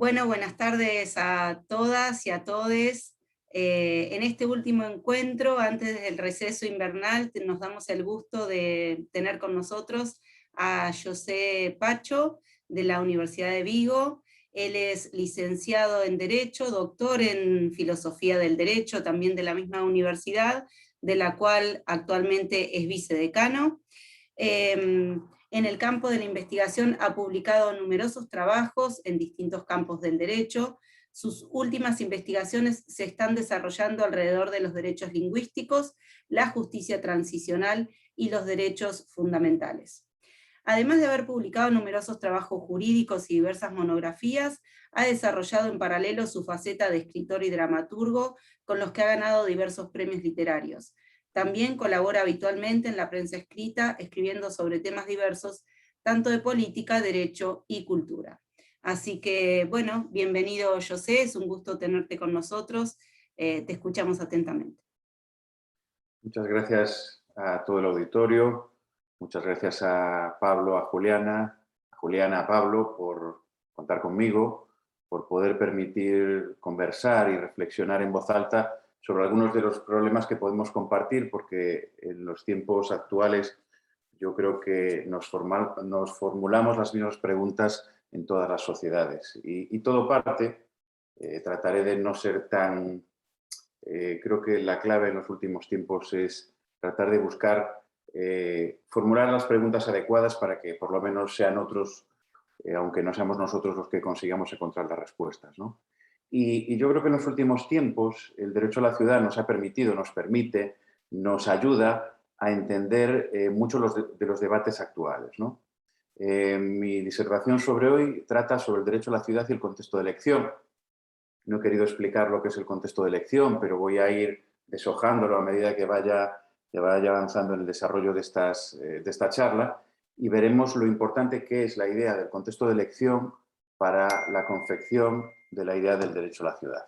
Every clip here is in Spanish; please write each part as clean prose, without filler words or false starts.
Bueno, buenas tardes a todas y a todes. En este último encuentro, antes del receso invernal, nos damos el gusto de tener con nosotros a José Pacho, de la Universidad de Vigo. Él es licenciado en Derecho, doctor en Filosofía del Derecho, también de la misma universidad, de la cual actualmente es vicedecano. En el campo de la investigación ha publicado numerosos trabajos en distintos campos del derecho. Sus últimas investigaciones se están desarrollando alrededor de los derechos lingüísticos, la justicia transicional y los derechos fundamentales. Además de haber publicado numerosos trabajos jurídicos y diversas monografías, ha desarrollado en paralelo su faceta de escritor y dramaturgo, con los que ha ganado diversos premios literarios. También colabora habitualmente en la prensa escrita, escribiendo sobre temas diversos, tanto de política, derecho y cultura. Así que, bueno, bienvenido José, es un gusto tenerte con nosotros, te escuchamos atentamente. Muchas gracias a todo el auditorio, muchas gracias a Pablo, a Juliana, a Pablo por contar conmigo, por poder permitir conversar y reflexionar en voz alta sobre algunos de los problemas que podemos compartir, porque en los tiempos actuales yo creo que nos formulamos las mismas preguntas en todas las sociedades. Y todo parte, trataré de no ser tan... creo que la clave en los últimos tiempos es tratar de buscar formular las preguntas adecuadas para que por lo menos sean otros, aunque no seamos nosotros los que consigamos encontrar las respuestas, ¿no? Y yo creo que en los últimos tiempos el derecho a la ciudad nos ha permitido, nos permite, nos ayuda a entender muchos de los debates actuales, ¿no? Mi disertación sobre hoy trata sobre el derecho a la ciudad y el contexto de elección. No he querido explicar lo que es el contexto de elección, pero voy a ir deshojándolo a medida que vaya avanzando en el desarrollo de esta charla, y veremos lo importante que es la idea del contexto de elección para la confección de la idea del derecho a la ciudad.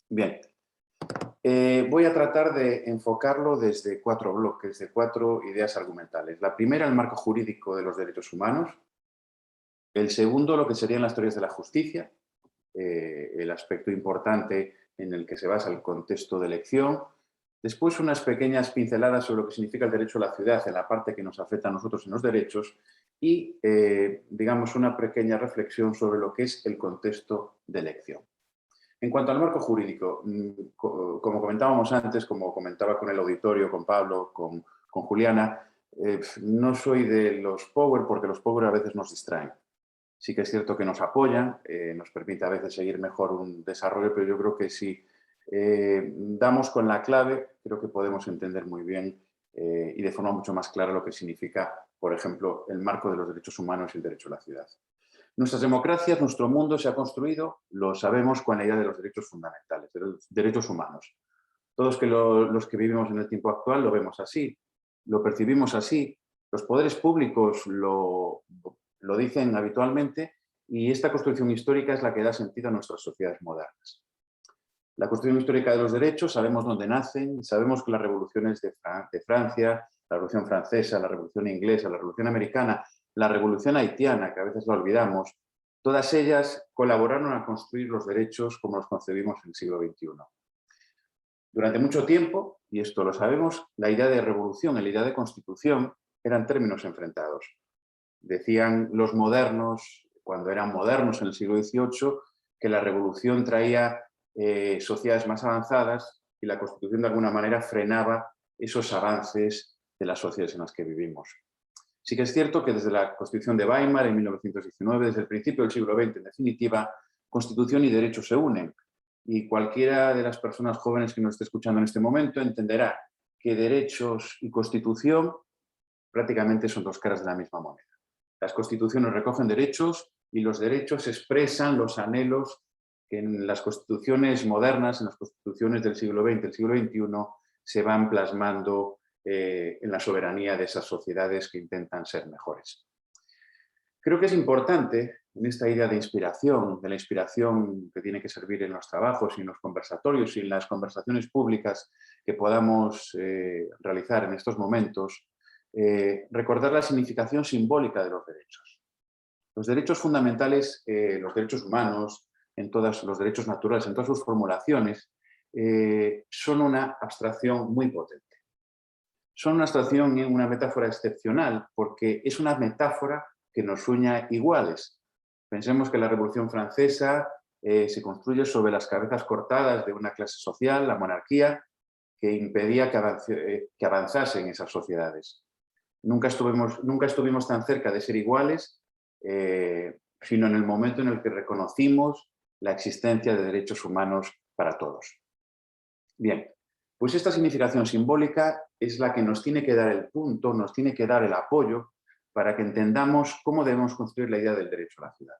Bien, voy a tratar de enfocarlo desde 4 bloques, de 4 ideas argumentales. La primera, el marco jurídico de los derechos humanos. El segundo, lo que serían las teorías de la justicia, el aspecto importante en el que se basa el contexto de elección. Después, unas pequeñas pinceladas sobre lo que significa el derecho a la ciudad en la parte que nos afecta a nosotros en los derechos y, digamos, una pequeña reflexión sobre lo que es el contexto de elección. En cuanto al marco jurídico, como comentábamos antes, como comentaba con el auditorio, con Pablo, con Juliana, no soy de los power porque los power a veces nos distraen. Sí que es cierto que nos apoyan, nos permite a veces seguir mejor un desarrollo, pero yo creo que si damos con la clave, creo que podemos entender muy bien y de forma mucho más clara lo que significa, por ejemplo, el marco de los derechos humanos y el derecho a la ciudad. Nuestras democracias, nuestro mundo se ha construido, lo sabemos, con la idea de los derechos fundamentales, de los derechos humanos. Todos los que vivimos en el tiempo actual lo vemos así, lo percibimos así, los poderes públicos lo dicen habitualmente, y esta construcción histórica es la que da sentido a nuestras sociedades modernas. La construcción histórica de los derechos, sabemos dónde nacen, sabemos que las revoluciones de Francia, la Revolución Francesa, la Revolución Inglesa, la Revolución Americana, la Revolución Haitiana, que a veces la olvidamos, todas ellas colaboraron a construir los derechos como los concebimos en el siglo XXI. Durante mucho tiempo, y esto lo sabemos, la idea de revolución y la idea de constitución eran términos enfrentados. Decían los modernos, cuando eran modernos en el siglo XVIII, que la revolución traía sociedades más avanzadas y la Constitución de alguna manera frenaba esos avances de las sociedades en las que vivimos. Sí que es cierto que desde la Constitución de Weimar en 1919, desde el principio del siglo XX, en definitiva, Constitución y derecho se unen. Y cualquiera de las personas jóvenes que nos esté escuchando en este momento entenderá que derechos y Constitución prácticamente son 2 caras de la misma moneda. Las constituciones recogen derechos y los derechos expresan los anhelos que en las constituciones modernas, en las constituciones del siglo XX, del siglo XXI, se van plasmando en la soberanía de esas sociedades que intentan ser mejores. Creo que es importante en esta idea de inspiración, de la inspiración que tiene que servir en los trabajos y en los conversatorios y en las conversaciones públicas que podamos realizar en estos momentos, recordar la significación simbólica de los derechos. Los derechos fundamentales, los derechos humanos, en todos los derechos naturales, en todas sus formulaciones, son una abstracción muy potente. Son una abstracción y una metáfora excepcional porque es una metáfora que nos sueña iguales. Pensemos que la Revolución Francesa se construye sobre las cabezas cortadas de una clase social, la monarquía, que impedía que avanzasen esas sociedades. Nunca estuvimos tan cerca de ser iguales, sino en el momento en el que reconocimos la existencia de derechos humanos para todos. Bien, pues esta significación simbólica es la que nos tiene que dar el punto, nos tiene que dar el apoyo para que entendamos cómo debemos construir la idea del derecho a la ciudad.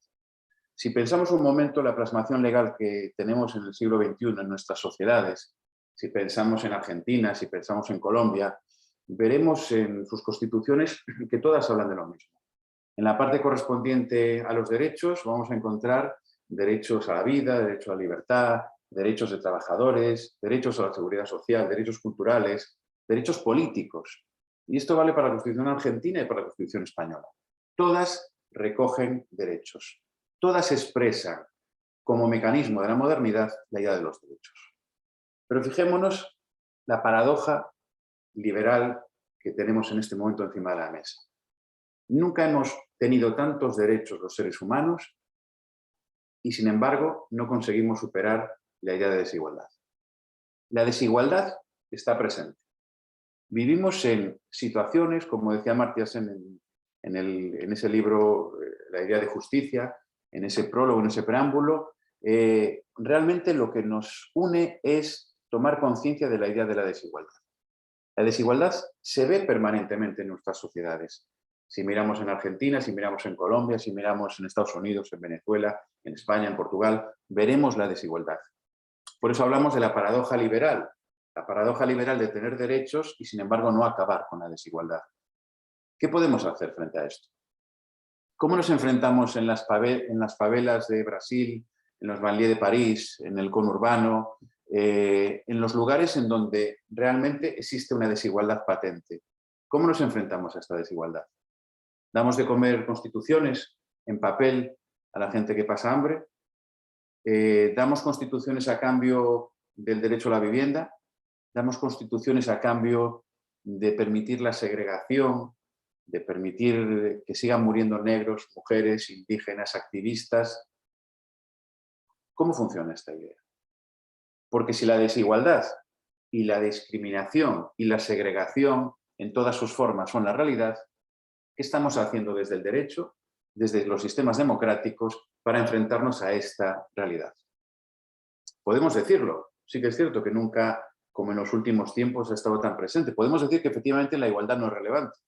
Si pensamos un momento la plasmación legal que tenemos en el siglo XXI en nuestras sociedades, si pensamos en Argentina, si pensamos en Colombia, veremos en sus constituciones que todas hablan de lo mismo. En la parte correspondiente a los derechos vamos a encontrar derechos a la vida, derecho a la libertad, derechos de trabajadores, derechos a la seguridad social, derechos culturales, derechos políticos. Y esto vale para la Constitución argentina y para la Constitución española. Todas recogen derechos. Todas expresan como mecanismo de la modernidad la idea de los derechos. Pero fijémonos la paradoja liberal que tenemos en este momento encima de la mesa. Nunca hemos tenido tantos derechos los seres humanos y, sin embargo, no conseguimos superar la idea de desigualdad. La desigualdad está presente. Vivimos en situaciones, como decía Amartya Sen en ese libro, La idea de justicia, en ese prólogo, en ese preámbulo, realmente lo que nos une es tomar conciencia de la idea de la desigualdad. La desigualdad se ve permanentemente en nuestras sociedades. Si miramos en Argentina, si miramos en Colombia, si miramos en Estados Unidos, en Venezuela, en España, en Portugal, veremos la desigualdad. Por eso hablamos de la paradoja liberal de tener derechos y, sin embargo, no acabar con la desigualdad. ¿Qué podemos hacer frente a esto? ¿Cómo nos enfrentamos en las favelas de Brasil, en los banlieues de París, en el conurbano, en los lugares en donde realmente existe una desigualdad patente? ¿Cómo nos enfrentamos a esta desigualdad? ¿Damos de comer constituciones en papel a la gente que pasa hambre? ¿Damos constituciones a cambio del derecho a la vivienda? ¿Damos constituciones a cambio de permitir la segregación, de permitir que sigan muriendo negros, mujeres, indígenas, activistas? ¿Cómo funciona esta idea? Porque si la desigualdad y la discriminación y la segregación en todas sus formas son la realidad, ¿qué estamos haciendo desde el derecho, desde los sistemas democráticos, para enfrentarnos a esta realidad? Podemos decirlo, sí que es cierto que nunca, como en los últimos tiempos, ha estado tan presente. Podemos decir que efectivamente la igualdad no es relevante.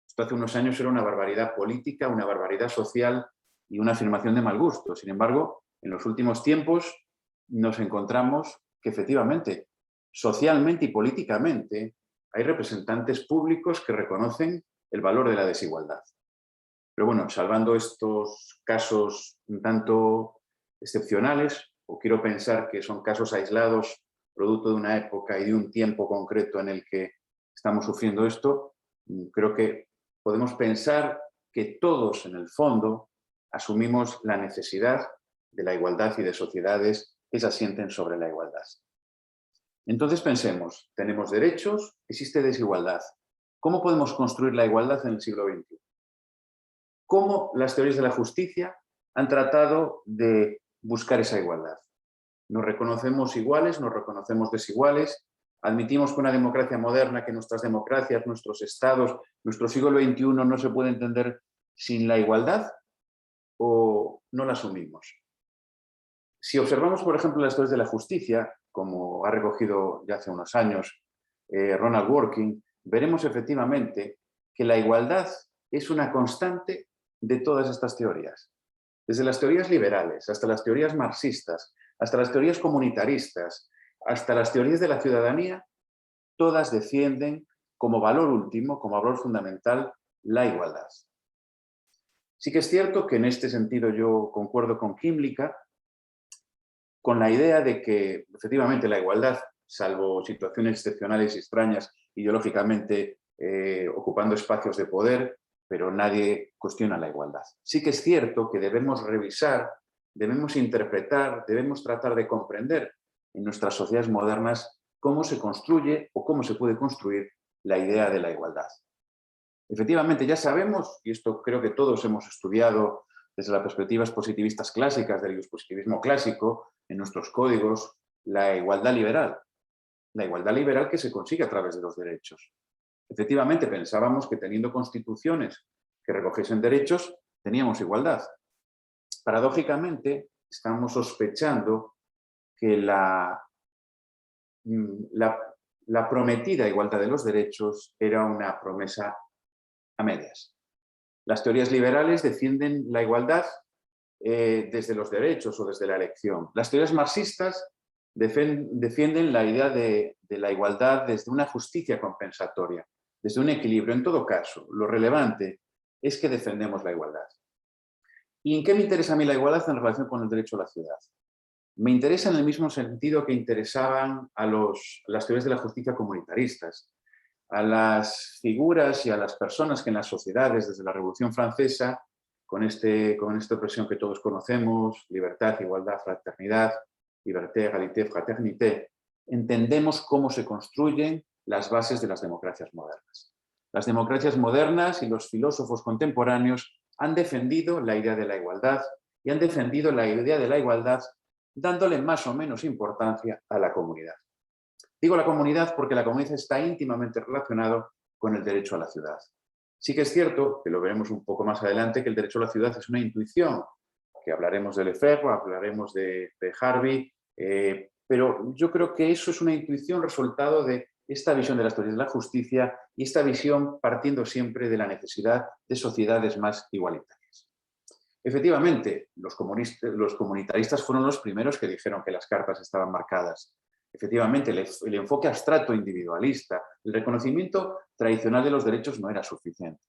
Esto hace unos años era una barbaridad política, una barbaridad social y una afirmación de mal gusto. Sin embargo, en los últimos tiempos nos encontramos que efectivamente, socialmente y políticamente, hay representantes públicos que reconocen el valor de la desigualdad. Pero bueno, salvando estos casos un tanto excepcionales, o quiero pensar que son casos aislados, producto de una época y de un tiempo concreto en el que estamos sufriendo esto, creo que podemos pensar que todos, en el fondo, asumimos la necesidad de la igualdad y de sociedades que se asienten sobre la igualdad. Entonces pensemos, tenemos derechos, existe desigualdad. ¿Cómo podemos construir la igualdad en el siglo XXI? ¿Cómo las teorías de la justicia han tratado de buscar esa igualdad? Nos reconocemos iguales, nos reconocemos desiguales, admitimos que una democracia moderna, que nuestras democracias, nuestros estados, nuestro siglo XXI no se puede entender sin la igualdad, o no la asumimos. Si observamos, por ejemplo, las teorías de la justicia, como ha recogido ya hace unos años Ronald Dworkin, veremos efectivamente que la igualdad es una constante de todas estas teorías. Desde las teorías liberales, hasta las teorías marxistas, hasta las teorías comunitaristas, hasta las teorías de la ciudadanía, todas defienden como valor último, como valor fundamental, la igualdad. Sí que es cierto que en este sentido yo concuerdo con Kymlicka, con la idea de que efectivamente la igualdad, salvo situaciones excepcionales y extrañas, ideológicamente ocupando espacios de poder, pero nadie cuestiona la igualdad. Sí que es cierto que debemos revisar, debemos interpretar, debemos tratar de comprender en nuestras sociedades modernas cómo se construye o cómo se puede construir la idea de la igualdad. Efectivamente, ya sabemos, y esto creo que todos hemos estudiado desde las perspectivas positivistas clásicas del positivismo clásico, en nuestros códigos, la igualdad liberal. La igualdad liberal que se consigue a través de los derechos. Efectivamente, pensábamos que teniendo constituciones que recogiesen derechos, teníamos igualdad. Paradójicamente, estamos sospechando que la prometida igualdad de los derechos era una promesa a medias. Las teorías liberales defienden la igualdad desde los derechos o desde la elección. Las teorías marxistas defienden la idea de la igualdad desde una justicia compensatoria, desde un equilibrio. En todo caso, lo relevante es que defendemos la igualdad. ¿Y en qué me interesa a mí la igualdad en relación con el derecho a la ciudad? Me interesa en el mismo sentido que interesaban a las teorías de la justicia comunitaristas, a las figuras y a las personas que en las sociedades, desde la Revolución Francesa, con esta expresión que todos conocemos, libertad, igualdad, fraternidad, liberté, égalité, fraternité, entendemos cómo se construyen las bases de las democracias modernas. Las democracias modernas y los filósofos contemporáneos han defendido la idea de la igualdad y han defendido la idea de la igualdad dándole más o menos importancia a la comunidad. Digo la comunidad porque la comunidad está íntimamente relacionado con el derecho a la ciudad. Sí que es cierto, que lo veremos un poco más adelante, que el derecho a la ciudad es una intuición, que hablaremos de Lefebvre, hablaremos de Harvey, pero yo creo que eso es una intuición resultado de esta visión de las teorías de la justicia y esta visión partiendo siempre de la necesidad de sociedades más igualitarias. Efectivamente, los comunitaristas fueron los primeros que dijeron que las cartas estaban marcadas. Efectivamente, el enfoque abstracto individualista, el reconocimiento tradicional de los derechos no era suficiente.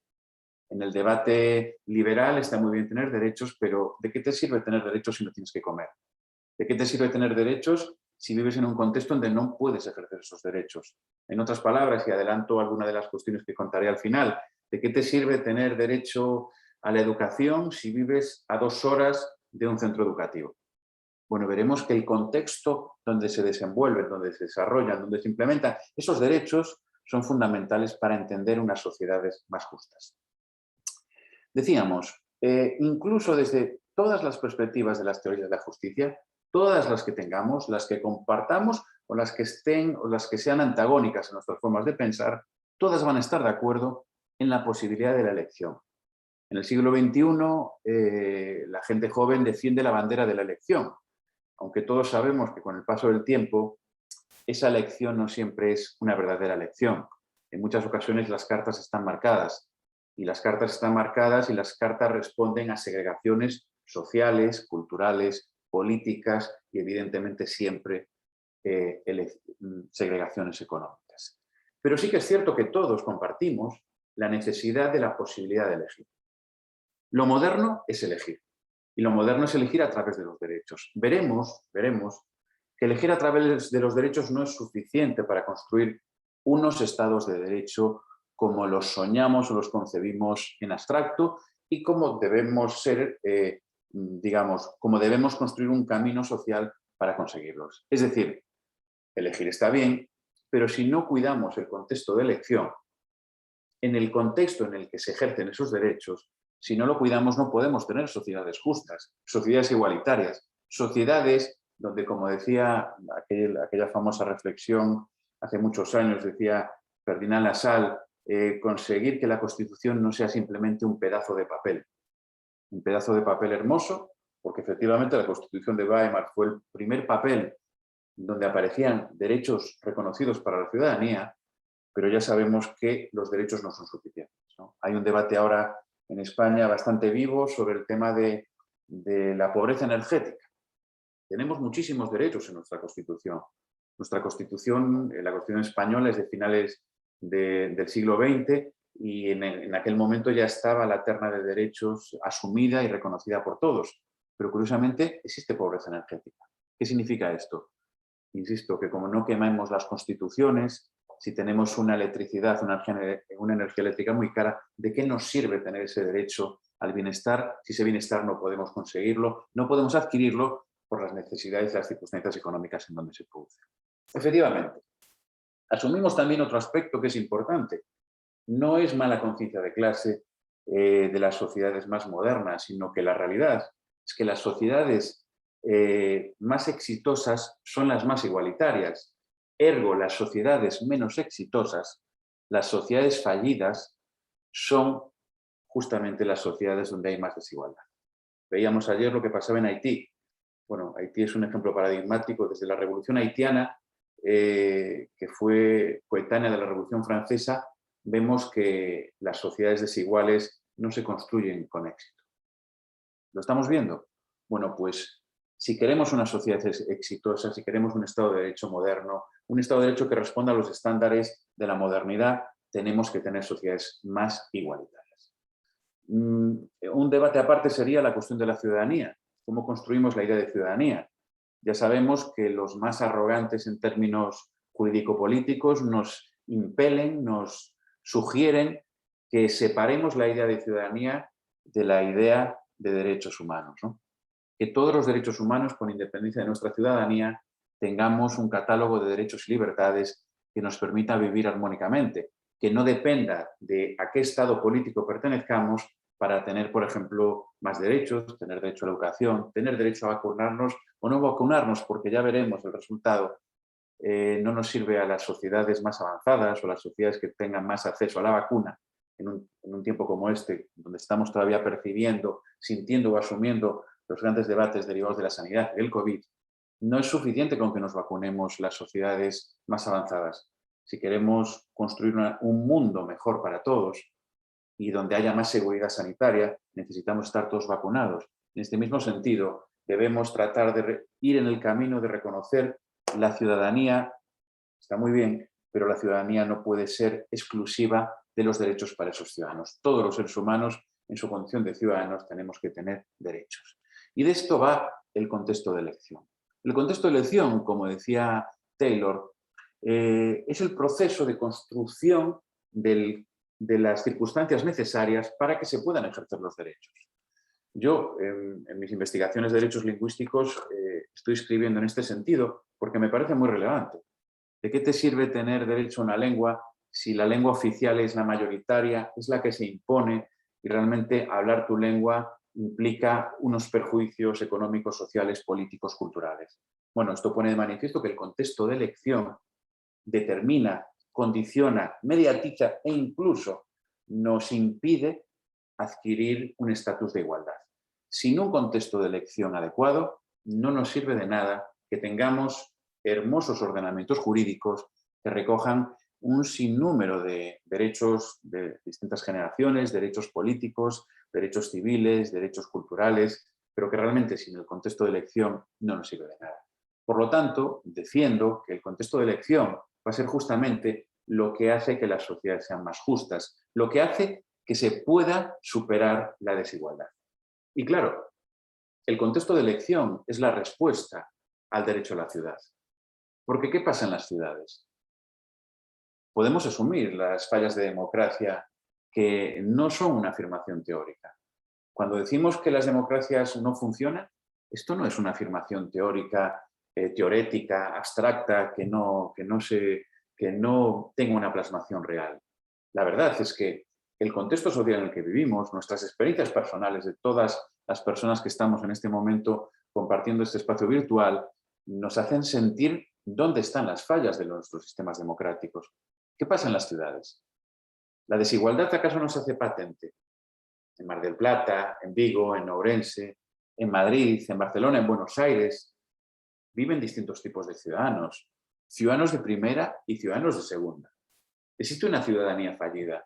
En el debate liberal está muy bien tener derechos, pero ¿de qué te sirve tener derechos si no tienes que comer? ¿De qué te sirve tener derechos si vives en un contexto donde no puedes ejercer esos derechos? En otras palabras, y adelanto alguna de las cuestiones que contaré al final, ¿de qué te sirve tener derecho a la educación si vives a 2 horas de un centro educativo? Bueno, veremos que el contexto donde se desenvuelven, donde se desarrollan, donde se implementan esos derechos son fundamentales para entender unas sociedades más justas. Decíamos, incluso desde todas las perspectivas de las teorías de la justicia, todas las que tengamos, las que compartamos o las que sean antagónicas en nuestras formas de pensar, todas van a estar de acuerdo en la posibilidad de la elección. En el siglo XXI, la gente joven defiende la bandera de la elección, aunque todos sabemos que con el paso del tiempo esa elección no siempre es una verdadera elección. En muchas ocasiones las cartas están marcadas y las cartas responden a segregaciones sociales, culturales, políticas y evidentemente siempre segregaciones económicas. Pero sí que es cierto que todos compartimos la necesidad de la posibilidad de elegir. Lo moderno es elegir. Y lo moderno es elegir a través de los derechos. Veremos que elegir a través de los derechos no es suficiente para construir unos estados de derecho como los soñamos o los concebimos en abstracto y como debemos ser, como debemos construir un camino social para conseguirlos. Es decir, elegir está bien, pero si no cuidamos el contexto de elección, en el contexto en el que se ejercen esos derechos, si no lo cuidamos no podemos tener sociedades justas, sociedades igualitarias, sociedades donde, como decía aquella famosa reflexión hace muchos años, decía Ferdinand Lassalle, conseguir que la Constitución no sea simplemente un pedazo de papel hermoso, porque efectivamente la Constitución de Weimar fue el primer papel donde aparecían derechos reconocidos para la ciudadanía, pero ya sabemos que los derechos no son suficientes, ¿no? Hay un debate ahora en España bastante vivo sobre el tema de la pobreza energética. Tenemos muchísimos derechos en nuestra Constitución. Nuestra Constitución, la Constitución española es de finales del siglo XX y en aquel momento ya estaba la terna de derechos asumida y reconocida por todos. Pero curiosamente existe pobreza energética. ¿Qué significa esto? Insisto, que como no quememos las constituciones, si tenemos una electricidad, una energía eléctrica muy cara, ¿de qué nos sirve tener ese derecho al bienestar si ese bienestar no podemos conseguirlo, no podemos adquirirlo por las necesidades y las circunstancias económicas en donde se produce? Efectivamente, asumimos también otro aspecto que es importante. No es mala conciencia de clase de las sociedades más modernas, sino que la realidad es que las sociedades más exitosas son las más igualitarias. Ergo, las sociedades menos exitosas, las sociedades fallidas, son justamente las sociedades donde hay más desigualdad. Veíamos ayer lo que pasaba en Haití. Bueno, Haití es un ejemplo paradigmático. Desde la Revolución Haitiana, que fue coetánea de la Revolución Francesa, vemos que las sociedades desiguales no se construyen con éxito. ¿Lo estamos viendo? Bueno, pues si queremos una sociedad exitosa, si queremos un Estado de Derecho moderno, un Estado de Derecho que responda a los estándares de la modernidad, tenemos que tener sociedades más igualitarias. Un debate aparte sería la cuestión de la ciudadanía. ¿Cómo construimos la idea de ciudadanía? Ya sabemos que los más arrogantes en términos jurídico-políticos nos impelen, nos sugieren que separemos la idea de ciudadanía de la idea de derechos humanos, ¿no? Que todos los derechos humanos, con independencia de nuestra ciudadanía, tengamos un catálogo de derechos y libertades que nos permita vivir armónicamente, que no dependa de a qué estado político pertenezcamos para tener, por ejemplo, más derechos, tener derecho a la educación, tener derecho a vacunarnos o no vacunarnos, porque ya veremos el resultado. No nos sirve a las sociedades más avanzadas o las sociedades que tengan más acceso a la vacuna en un tiempo como este, donde estamos todavía percibiendo, sintiendo o asumiendo los grandes debates derivados de la sanidad y del COVID. No es suficiente con que nos vacunemos las sociedades más avanzadas. Si queremos construir un mundo mejor para todos y donde haya más seguridad sanitaria, necesitamos estar todos vacunados. En este mismo sentido, debemos tratar de ir en el camino de reconocer la ciudadanía. Está muy bien, pero la ciudadanía no puede ser exclusiva de los derechos para esos ciudadanos. Todos los seres humanos, en su condición de ciudadanos, tenemos que tener derechos. Y de esto va el contexto de elección. El contexto de elección, como decía Taylor, es el proceso de construcción de las circunstancias necesarias para que se puedan ejercer los derechos. Yo, en mis investigaciones de derechos lingüísticos, estoy escribiendo en este sentido porque me parece muy relevante. ¿De qué te sirve tener derecho a una lengua si la lengua oficial es la mayoritaria, es la que se impone y realmente hablar tu lengua implica unos perjuicios económicos, sociales, políticos, culturales? Bueno, esto pone de manifiesto que el contexto de elección determina, condiciona, mediatiza e incluso nos impide adquirir un estatus de igualdad. Sin un contexto de elección adecuado, no nos sirve de nada que tengamos hermosos ordenamientos jurídicos que recojan un sinnúmero de derechos de distintas generaciones, derechos políticos, derechos civiles, derechos culturales, pero que realmente sin el contexto de elección no nos sirve de nada. Por lo tanto, defiendo que el contexto de elección va a ser justamente lo que hace que las sociedades sean más justas, lo que hace que se pueda superar la desigualdad. Y claro, el contexto de elección es la respuesta al derecho a la ciudad. Porque ¿qué pasa en las ciudades? Podemos asumir las fallas de democracia que no son una afirmación teórica. Cuando decimos que las democracias no funcionan, esto no es una afirmación teórica, teorética, abstracta, que no tenga una plasmación real. La verdad es que el contexto social en el que vivimos, nuestras experiencias personales de todas las personas que estamos en este momento compartiendo este espacio virtual, nos hacen sentir dónde están las fallas de nuestros sistemas democráticos. ¿Qué pasa en las ciudades? ¿La desigualdad acaso no se hace patente? En Mar del Plata, en Vigo, en Ourense, en Madrid, en Barcelona, en Buenos Aires, viven distintos tipos de ciudadanos, ciudadanos de primera y ciudadanos de segunda. Existe una ciudadanía fallida.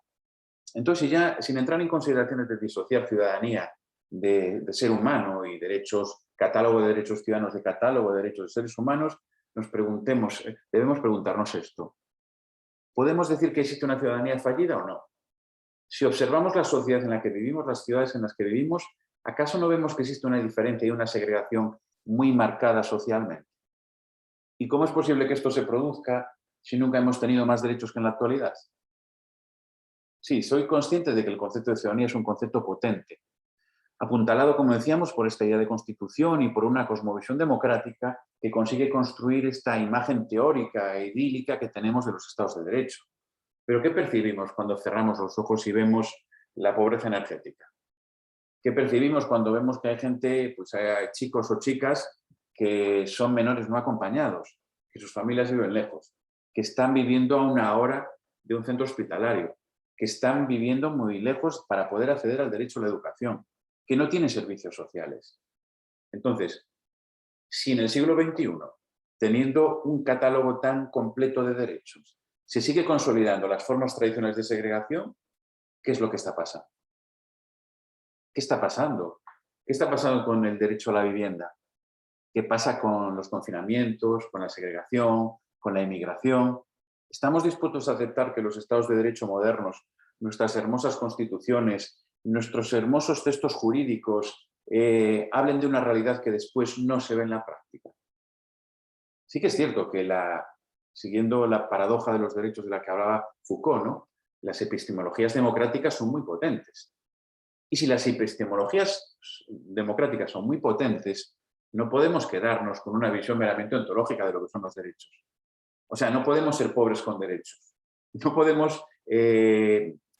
Entonces, ya sin entrar en consideraciones de disociar ciudadanía de ser humano y derechos, catálogo de derechos ciudadanos de catálogo de derechos de seres humanos, debemos preguntarnos esto. ¿Podemos decir que existe una ciudadanía fallida o no? Si observamos la sociedad en la que vivimos, las ciudades en las que vivimos, ¿acaso no vemos que existe una diferencia y una segregación muy marcada socialmente? ¿Y cómo es posible que esto se produzca si nunca hemos tenido más derechos que en la actualidad? Sí, soy consciente de que el concepto de ciudadanía es un concepto potente, apuntalado, como decíamos, por esta idea de constitución y por una cosmovisión democrática que consigue construir esta imagen teórica e idílica que tenemos de los estados de derecho. Pero ¿qué percibimos cuando cerramos los ojos y vemos la pobreza energética? ¿Qué percibimos cuando vemos que hay gente, pues hay chicos o chicas que son menores no acompañados, que sus familias viven lejos, que están viviendo a una hora de un centro hospitalario, que están viviendo muy lejos para poder acceder al derecho a la educación, que no tienen servicios sociales? Entonces, si en el siglo XXI, teniendo un catálogo tan completo de derechos, se sigue consolidando las formas tradicionales de segregación, ¿qué es lo que está pasando? ¿Qué está pasando? ¿Qué está pasando con el derecho a la vivienda? ¿Qué pasa con los confinamientos, con la segregación, con la inmigración? ¿Estamos dispuestos a aceptar que los estados de derecho modernos, nuestras hermosas constituciones, nuestros hermosos textos jurídicos, hablen de una realidad que después no se ve en la práctica? Sí que es cierto que, siguiendo la paradoja de los derechos de la que hablaba Foucault, ¿no?, las epistemologías democráticas son muy potentes. Y si las epistemologías democráticas son muy potentes, no podemos quedarnos con una visión meramente ontológica de lo que son los derechos. O sea, no podemos ser pobres con derechos. No podemos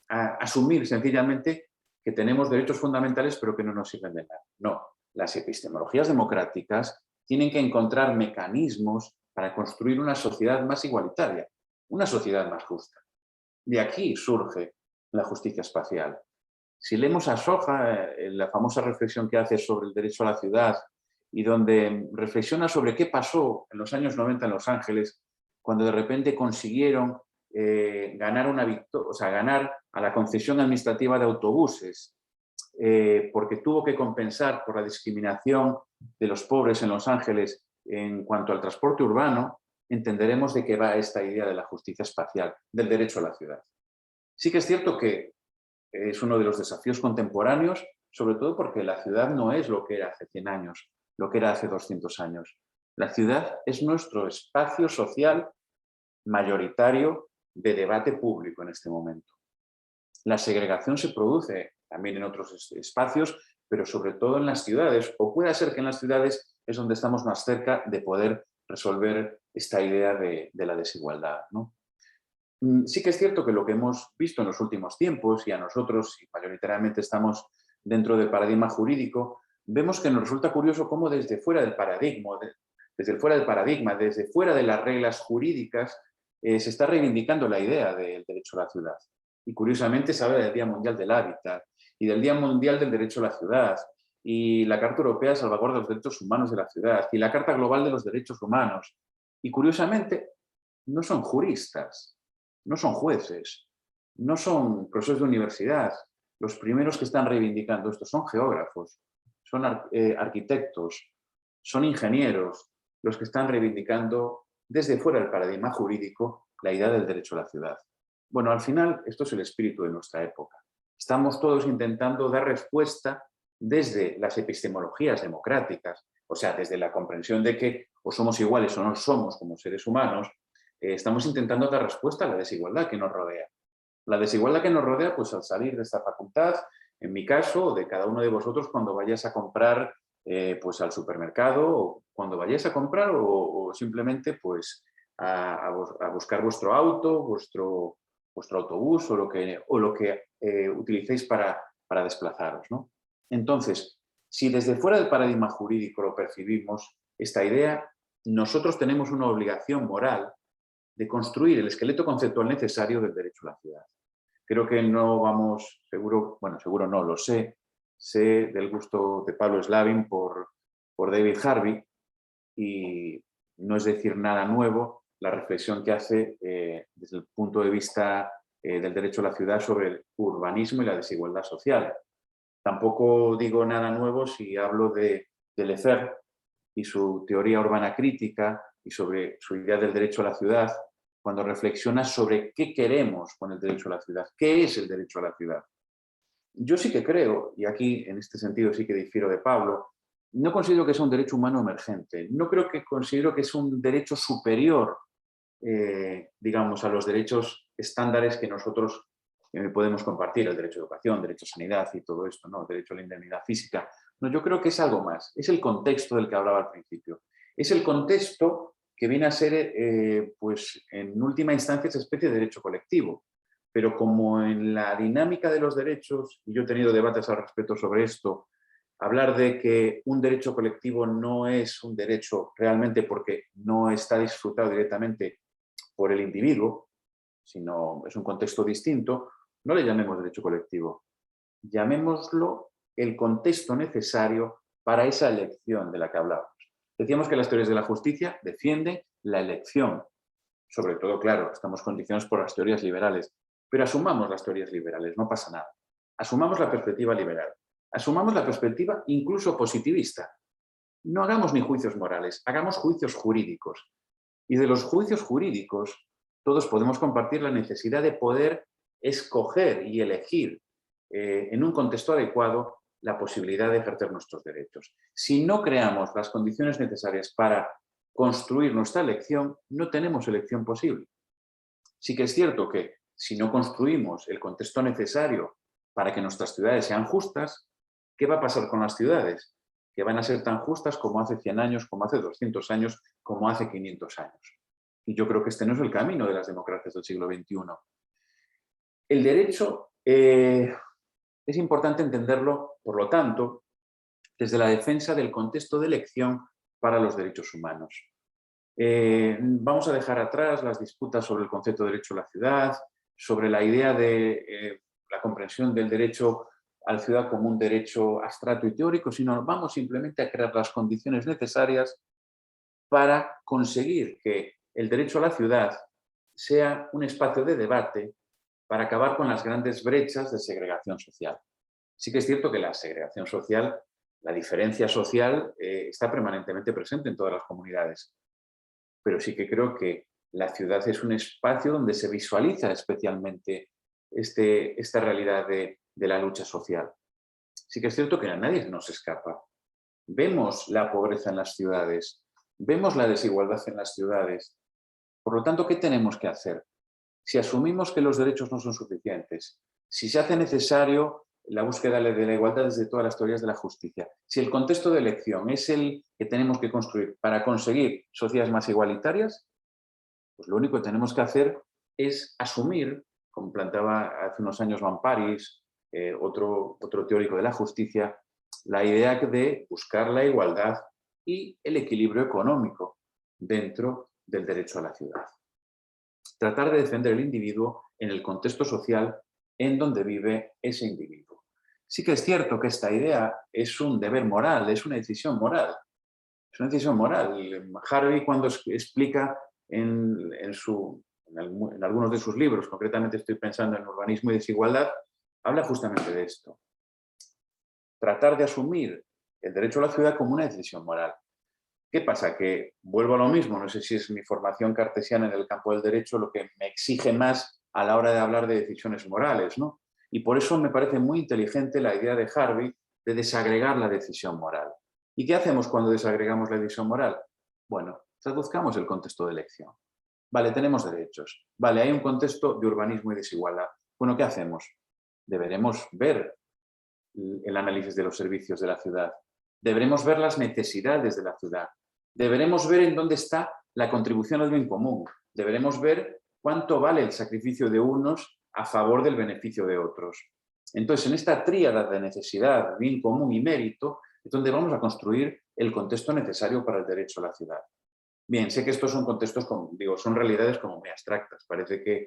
asumir sencillamente que tenemos derechos fundamentales pero que no nos sirven de nada. No, las epistemologías democráticas tienen que encontrar mecanismos para construir una sociedad más igualitaria, una sociedad más justa. De aquí surge la justicia espacial. Si leemos a Soja, la famosa reflexión que hace sobre el derecho a la ciudad y donde reflexiona sobre qué pasó en los años 90 en Los Ángeles, cuando de repente consiguieron ganar ganar a la concesión administrativa de autobuses, porque tuvo que compensar por la discriminación de los pobres en Los Ángeles en cuanto al transporte urbano, entenderemos de qué va esta idea de la justicia espacial, del derecho a la ciudad. Sí que es cierto que es uno de los desafíos contemporáneos, sobre todo porque la ciudad no es lo que era hace 100 años, lo que era hace 200 años. La ciudad es nuestro espacio social mayoritario de debate público en este momento. La segregación se produce también en otros espacios, pero sobre todo en las ciudades, o puede ser que en las ciudades es donde estamos más cerca de poder resolver esta idea de la desigualdad, ¿no? Sí que es cierto que lo que hemos visto en los últimos tiempos, y a nosotros, y mayoritariamente estamos dentro del paradigma jurídico, vemos que nos resulta curioso cómo desde fuera del paradigma, desde fuera de las reglas jurídicas, se está reivindicando la idea del derecho a la ciudad. Y curiosamente se habla del Día Mundial del Hábitat y del Día Mundial del Derecho a la Ciudad y la Carta Europea de Salvaguarda de los Derechos Humanos de la Ciudad y la Carta Global de los Derechos Humanos. Y curiosamente no son juristas, no son jueces, no son profesores de universidad. Los primeros que están reivindicando esto son geógrafos, son arquitectos, son ingenieros, los que están reivindicando desde fuera del paradigma jurídico la idea del derecho a la ciudad. Bueno, al final esto es el espíritu de nuestra época. Estamos todos intentando dar respuesta desde las epistemologías democráticas, o sea, desde la comprensión de que o somos iguales o no somos como seres humanos, estamos intentando dar respuesta a la desigualdad que nos rodea. La desigualdad que nos rodea, pues al salir de esta facultad, en mi caso, o de cada uno de vosotros cuando vayáis a comprar pues al supermercado, o cuando vayáis a comprar, o simplemente pues a buscar vuestro auto, vuestro autobús, o lo que utilicéis para desplazaros, ¿no? Entonces, si desde fuera del paradigma jurídico lo percibimos, esta idea, nosotros tenemos una obligación moral de construir el esqueleto conceptual necesario del derecho a la ciudad. Creo que no vamos, seguro no, lo sé del gusto de Pablo Slavin por David Harvey, y no es decir nada nuevo la reflexión que hace desde el punto de vista del derecho a la ciudad sobre el urbanismo y la desigualdad social. Tampoco digo nada nuevo si hablo de Lefebvre y su teoría urbana crítica y sobre su idea del derecho a la ciudad, cuando reflexiona sobre qué queremos con el derecho a la ciudad, qué es el derecho a la ciudad. Yo sí que creo, y aquí en este sentido sí que difiero de Pablo, no considero que sea un derecho humano emergente, no considero que es un derecho superior digamos, a los derechos estándares que nosotros podemos compartir, el derecho a educación, derecho a sanidad y todo esto, ¿no? El derecho a la indemnidad física. No, yo creo que es algo más, es el contexto del que hablaba al principio. Es el contexto que viene a ser, pues, en última instancia, esa especie de derecho colectivo. Pero como en la dinámica de los derechos, y yo he tenido debates al respecto sobre esto, hablar de que un derecho colectivo no es un derecho realmente porque no está disfrutado directamente por el individuo, sino es un contexto distinto, no le llamemos derecho colectivo, llamémoslo el contexto necesario para esa elección de la que hablábamos. Decíamos que las teorías de la justicia defienden la elección, sobre todo, claro, estamos condicionados por las teorías liberales, pero asumamos las teorías liberales, no pasa nada. Asumamos la perspectiva liberal, asumamos la perspectiva incluso positivista. No hagamos ni juicios morales, hagamos juicios jurídicos. Y de los juicios jurídicos, todos podemos compartir la necesidad de poder escoger y elegir en un contexto adecuado la posibilidad de ejercer nuestros derechos. Si no creamos las condiciones necesarias para construir nuestra elección, no tenemos elección posible. Sí que es cierto que si no construimos el contexto necesario para que nuestras ciudades sean justas, ¿qué va a pasar con las ciudades? Que van a ser tan justas como hace 100 años, como hace 200 años, como hace 500 años. Y yo creo que este no es el camino de las democracias del siglo XXI. El derecho es importante entenderlo, por lo tanto, desde la defensa del contexto de elección para los derechos humanos. Vamos a dejar atrás las disputas sobre el concepto de derecho a la ciudad, sobre la idea de la comprensión del derecho a la ciudad como un derecho abstracto y teórico, sino vamos simplemente a crear las condiciones necesarias para conseguir que el derecho a la ciudad sea un espacio de debate para acabar con las grandes brechas de segregación social. Sí que es cierto que la segregación social, la diferencia social, está permanentemente presente en todas las comunidades. Pero sí que creo que la ciudad es un espacio donde se visualiza especialmente esta realidad de la lucha social. Sí que es cierto que a nadie nos escapa. Vemos la pobreza en las ciudades, vemos la desigualdad en las ciudades. Por lo tanto, ¿qué tenemos que hacer? Si asumimos que los derechos no son suficientes, si se hace necesario la búsqueda de la igualdad desde todas las teorías de la justicia, si el contexto de elección es el que tenemos que construir para conseguir sociedades más igualitarias, pues lo único que tenemos que hacer es asumir, como planteaba hace unos años Van Paris, otro teórico de la justicia, la idea de buscar la igualdad y el equilibrio económico dentro del derecho a la ciudad. Tratar de defender el individuo en el contexto social en donde vive ese individuo. Sí que es cierto que esta idea es un deber moral, es una decisión moral. Es una decisión moral. Harvey, cuando explica en algunos de sus libros, concretamente estoy pensando en Urbanismo y Desigualdad, habla justamente de esto. Tratar de asumir el derecho a la ciudad como una decisión moral. ¿Qué pasa? Que vuelvo a lo mismo, no sé si es mi formación cartesiana en el campo del derecho lo que me exige más a la hora de hablar de decisiones morales, ¿no? Y por eso me parece muy inteligente la idea de Harvey de desagregar la decisión moral. ¿Y qué hacemos cuando desagregamos la decisión moral? Bueno, traduzcamos el contexto de elección. Vale, tenemos derechos. Vale, hay un contexto de urbanismo y desigualdad. Bueno, ¿qué hacemos? Deberemos ver el análisis de los servicios de la ciudad. Deberemos ver las necesidades de la ciudad. Deberemos ver en dónde está la contribución al bien común. Deberemos ver cuánto vale el sacrificio de unos a favor del beneficio de otros. Entonces, en esta tríada de necesidad, bien común y mérito, es donde vamos a construir el contexto necesario para el derecho a la ciudad. Bien, sé que estos son contextos, son realidades como muy abstractas. Parece que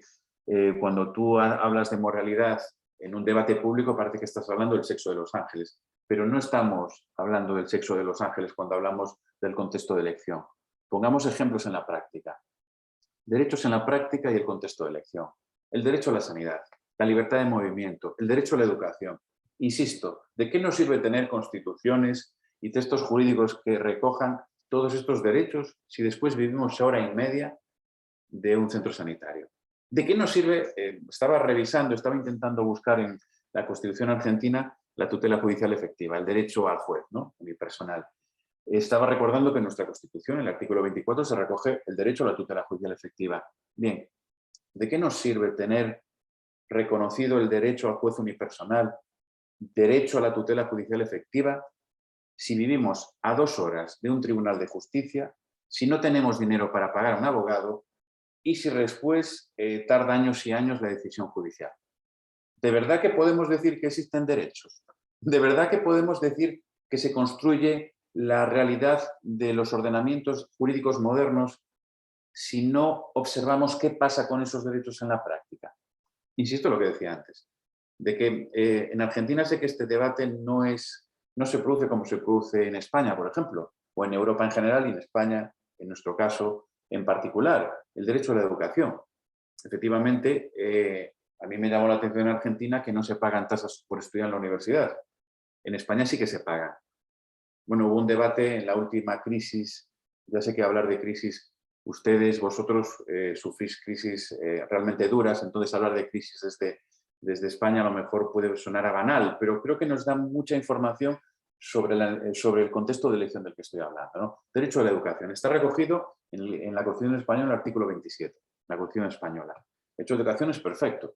cuando tú hablas de moralidad en un debate público parece que estás hablando del sexo de los ángeles, pero no estamos hablando del sexo de los ángeles cuando hablamos del contexto de elección. Pongamos ejemplos en la práctica. Derechos en la práctica y el contexto de elección. El derecho a la sanidad, la libertad de movimiento, el derecho a la educación. Insisto, ¿de qué nos sirve tener constituciones y textos jurídicos que recojan todos estos derechos si después vivimos hora y media de un centro sanitario? ¿De qué nos sirve? Estaba revisando, estaba intentando buscar en la Constitución argentina la tutela judicial efectiva, el derecho al juez, ¿no? Unipersonal. Estaba recordando que en nuestra Constitución, en el artículo 24, se recoge el derecho a la tutela judicial efectiva. Bien, ¿de qué nos sirve tener reconocido el derecho al juez unipersonal, derecho a la tutela judicial efectiva, si vivimos a 2 horas de un tribunal de justicia, si no tenemos dinero para pagar a un abogado y si después tarda años y años la decisión judicial? ¿De verdad que podemos decir que existen derechos? ¿De verdad que podemos decir que se construye la realidad de los ordenamientos jurídicos modernos si no observamos qué pasa con esos derechos en la práctica? Insisto en lo que decía antes, de que en Argentina sé que este debate no se produce como se produce en España, por ejemplo, o en Europa en general y en España, en nuestro caso en particular, el derecho a la educación. Efectivamente, a mí me llamó la atención en Argentina que no se pagan tasas por estudiar en la universidad. En España sí que se pagan. Bueno, hubo un debate en la última crisis, ya sé que hablar de crisis, vosotros sufrís crisis realmente duras, entonces hablar de crisis desde España a lo mejor puede sonar a banal, pero creo que nos da mucha información sobre el contexto de elección del que estoy hablando, ¿no? Derecho a la educación. Está recogido en la Constitución española, el artículo 27, la Constitución española. El derecho a la educación es perfecto.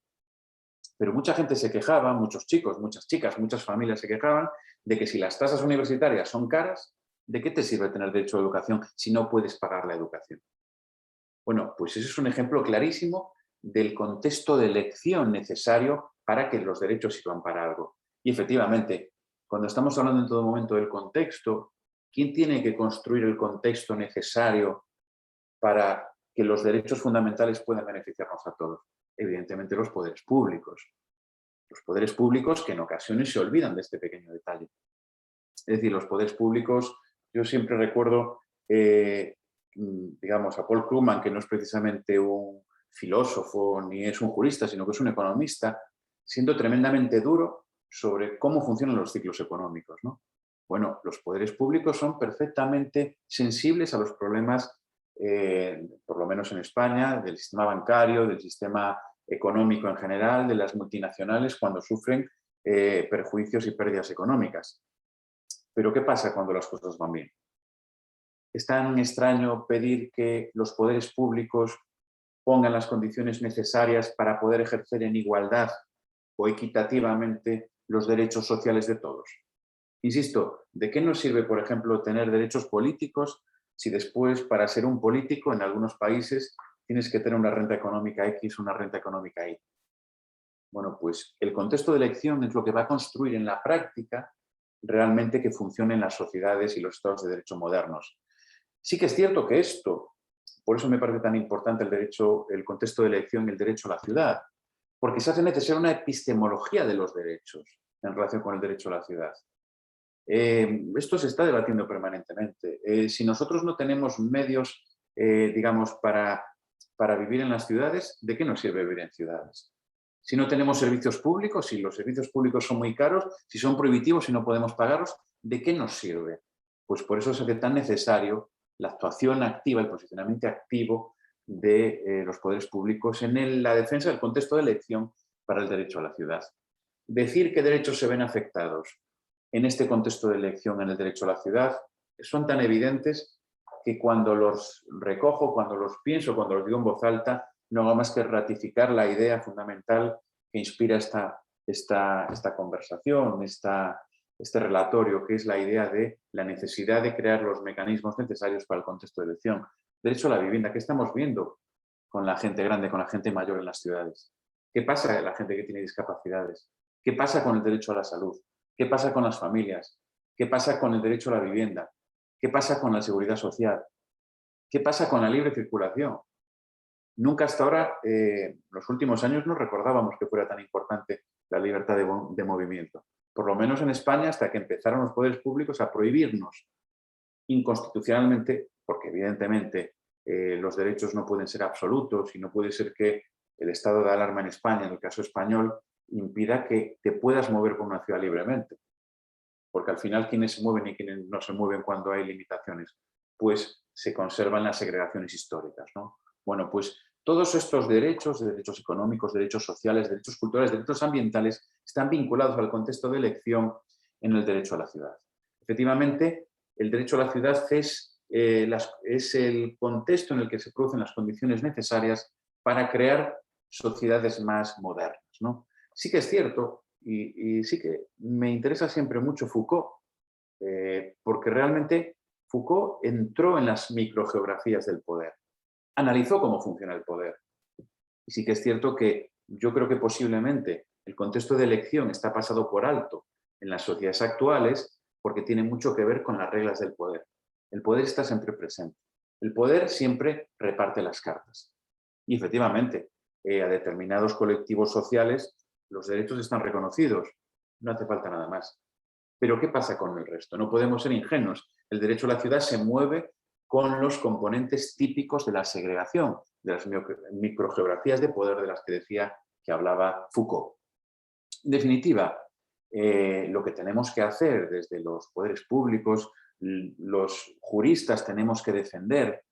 Pero mucha gente se quejaba, muchos chicos, muchas chicas, muchas familias se quejaban de que si las tasas universitarias son caras, ¿de qué te sirve tener derecho a educación si no puedes pagar la educación? Bueno, pues ese es un ejemplo clarísimo del contexto de elección necesario para que los derechos sirvan para algo. Y efectivamente, cuando estamos hablando en todo momento del contexto, ¿quién tiene que construir el contexto necesario para que los derechos fundamentales puedan beneficiarnos a todos? Evidentemente los poderes públicos. Los poderes públicos que en ocasiones se olvidan de este pequeño detalle. Es decir, los poderes públicos, yo siempre recuerdo, digamos, a Paul Krugman, que no es precisamente un filósofo ni es un jurista, sino que es un economista, siendo tremendamente duro sobre cómo funcionan los ciclos económicos, ¿no? Bueno, los poderes públicos son perfectamente sensibles a los problemas, por lo menos en España, del sistema bancario, del sistema económico en general, de las multinacionales, cuando sufren perjuicios y pérdidas económicas. Pero ¿qué pasa cuando las cosas van bien? Es tan extraño pedir que los poderes públicos pongan las condiciones necesarias para poder ejercer en igualdad o equitativamente los derechos sociales de todos. Insisto, ¿de qué nos sirve, por ejemplo, tener derechos políticos si después, para ser un político, en algunos países tienes que tener una renta económica X, una renta económica Y? Bueno, pues el contexto de elección es lo que va a construir en la práctica realmente que funcionen las sociedades y los estados de derecho modernos. Sí que es cierto que esto, por eso me parece tan importante el contexto de elección y el derecho a la ciudad, porque se hace necesaria una epistemología de los derechos en relación con el derecho a la ciudad. Esto se está debatiendo permanentemente. Si nosotros no tenemos medios, digamos, para vivir en las ciudades, ¿de qué nos sirve vivir en ciudades? Si no tenemos servicios públicos, si los servicios públicos son muy caros, si son prohibitivos y no podemos pagarlos, ¿de qué nos sirve? Pues por eso se hace tan necesario la actuación activa, el posicionamiento activo de los poderes públicos en la defensa del contexto de elección para el derecho a la ciudad. Decir qué derechos se ven afectados en este contexto de elección en el derecho a la ciudad son tan evidentes que cuando los recojo, cuando los pienso, cuando los digo en voz alta, no hago más que ratificar la idea fundamental que inspira esta conversación, este relatorio, que es la idea de la necesidad de crear los mecanismos necesarios para el contexto de elección. Derecho a la vivienda, ¿qué estamos viendo con la gente grande, con la gente mayor en las ciudades? ¿Qué pasa con la gente que tiene discapacidades? ¿Qué pasa con el derecho a la salud? ¿Qué pasa con las familias? ¿Qué pasa con el derecho a la vivienda? ¿Qué pasa con la seguridad social? ¿Qué pasa con la libre circulación? Nunca hasta ahora, los últimos años, no recordábamos que fuera tan importante la libertad de movimiento. Por lo menos en España, hasta que empezaron los poderes públicos a prohibirnos inconstitucionalmente, porque evidentemente los derechos no pueden ser absolutos y no puede ser que el estado de alarma en España, en el caso español, impida que te puedas mover por una ciudad libremente. Porque al final, ¿quiénes se mueven y quiénes no se mueven cuando hay limitaciones? Pues se conservan las segregaciones históricas, ¿no? Bueno, pues todos estos derechos económicos, derechos sociales, derechos culturales, derechos ambientales, están vinculados al contexto de elección en el derecho a la ciudad. Efectivamente, el derecho a la ciudad es el contexto en el que se producen las condiciones necesarias para crear sociedades más modernas, ¿no? Sí que es cierto, y sí que me interesa siempre mucho Foucault, porque realmente Foucault entró en las microgeografías del poder, analizó cómo funciona el poder. Y sí que es cierto que yo creo que posiblemente el contexto de elección está pasado por alto en las sociedades actuales porque tiene mucho que ver con las reglas del poder. El poder está siempre presente. El poder siempre reparte las cartas. Y efectivamente, a determinados colectivos sociales los derechos están reconocidos. No hace falta nada más. Pero ¿qué pasa con el resto? No podemos ser ingenuos. El derecho a la ciudad se mueve con los componentes típicos de la segregación, de las microgeografías de poder de las que decía que hablaba Foucault. En definitiva, lo que tenemos que hacer desde los poderes públicos, los juristas tenemos que defender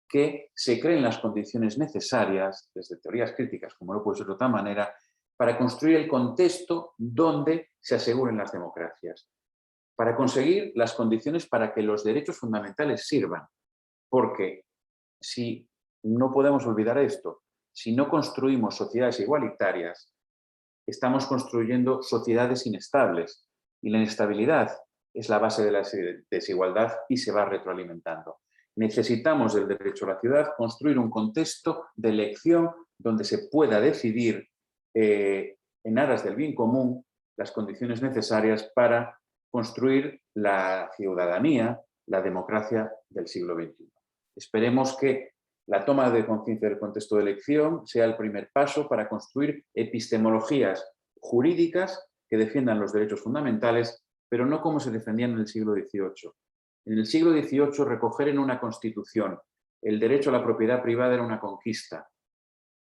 que se creen las condiciones necesarias, desde teorías críticas, como no puede ser de otra manera, para construir el contexto donde se aseguren las democracias, para conseguir las condiciones para que los derechos fundamentales sirvan. Porque si no podemos olvidar esto, si no construimos sociedades igualitarias, estamos construyendo sociedades inestables y la inestabilidad es la base de la desigualdad y se va retroalimentando. Necesitamos del derecho a la ciudad construir un contexto de elección donde se pueda decidir en aras del bien común las condiciones necesarias para construir la ciudadanía, la democracia del siglo XXI. Esperemos que la toma de conciencia del contexto de elección sea el primer paso para construir epistemologías jurídicas que defiendan los derechos fundamentales, pero no como se defendían en el siglo XVIII. En el siglo XVIII, recoger en una constitución el derecho a la propiedad privada era una conquista.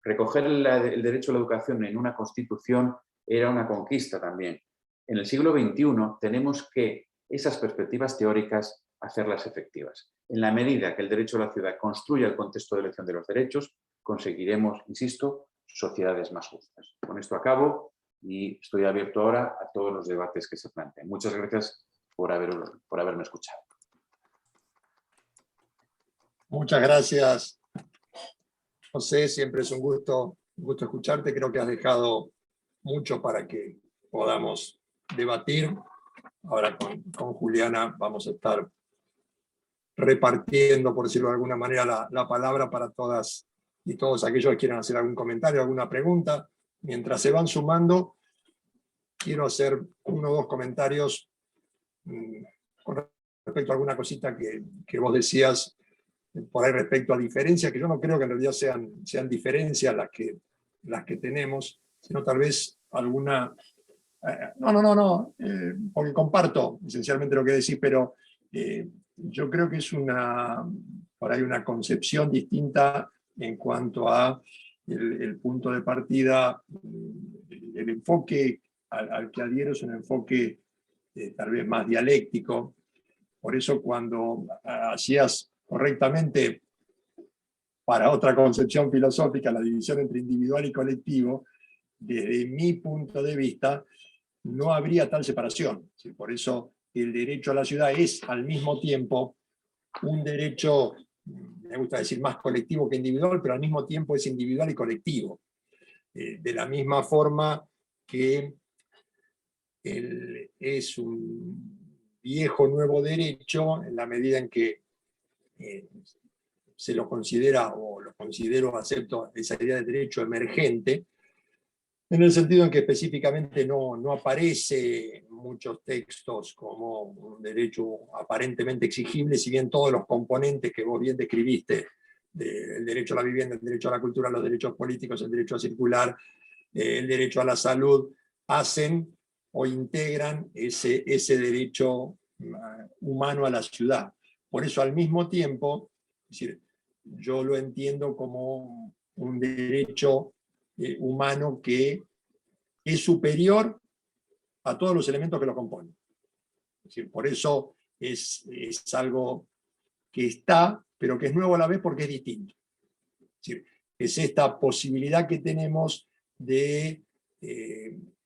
Recoger el derecho a la educación en una constitución era una conquista también. En el siglo XXI tenemos que esas perspectivas teóricas hacerlas efectivas. En la medida que el derecho a la ciudad construya el contexto de elección de los derechos, conseguiremos, insisto, sociedades más justas. Con esto acabo y estoy abierto ahora a todos los debates que se planteen. Muchas gracias por haberme escuchado. Muchas gracias, José. Siempre es un gusto escucharte. Creo que has dejado mucho para que podamos debatir. Ahora con Juliana vamos a estar repartiendo, por decirlo de alguna manera, la palabra para todas y todos aquellos que quieran hacer algún comentario, alguna pregunta. Mientras se van sumando, quiero hacer uno o dos comentarios con respecto a alguna cosita que vos decías por ahí respecto a diferencias, que yo no creo que en realidad sean diferencias las que tenemos, sino tal vez alguna... No, porque comparto esencialmente lo que decís, pero yo creo que es por ahí una concepción distinta en cuanto a el punto de partida, el enfoque al que adhiero es un enfoque tal vez más dialéctico. Por eso cuando hacías correctamente para otra concepción filosófica la división entre individual y colectivo, desde mi punto de vista, no habría tal separación. Por eso el derecho a la ciudad es al mismo tiempo un derecho, me gusta decir más colectivo que individual, pero al mismo tiempo es individual y colectivo. De la misma forma que es un viejo nuevo derecho en la medida en que se lo considera, o lo considero, acepto esa idea de derecho emergente, en el sentido en que específicamente no aparece en muchos textos como un derecho aparentemente exigible, si bien todos los componentes que vos bien describiste, el derecho a la vivienda, el derecho a la cultura, los derechos políticos, el derecho a circular, el derecho a la salud, hacen o integran ese derecho humano a la ciudad. Por eso, al mismo tiempo, es decir, yo lo entiendo como un derecho humano que es superior a todos los elementos que lo componen. Es decir, por eso es algo que está, pero que es nuevo a la vez porque es distinto. Es decir, es esta posibilidad que tenemos de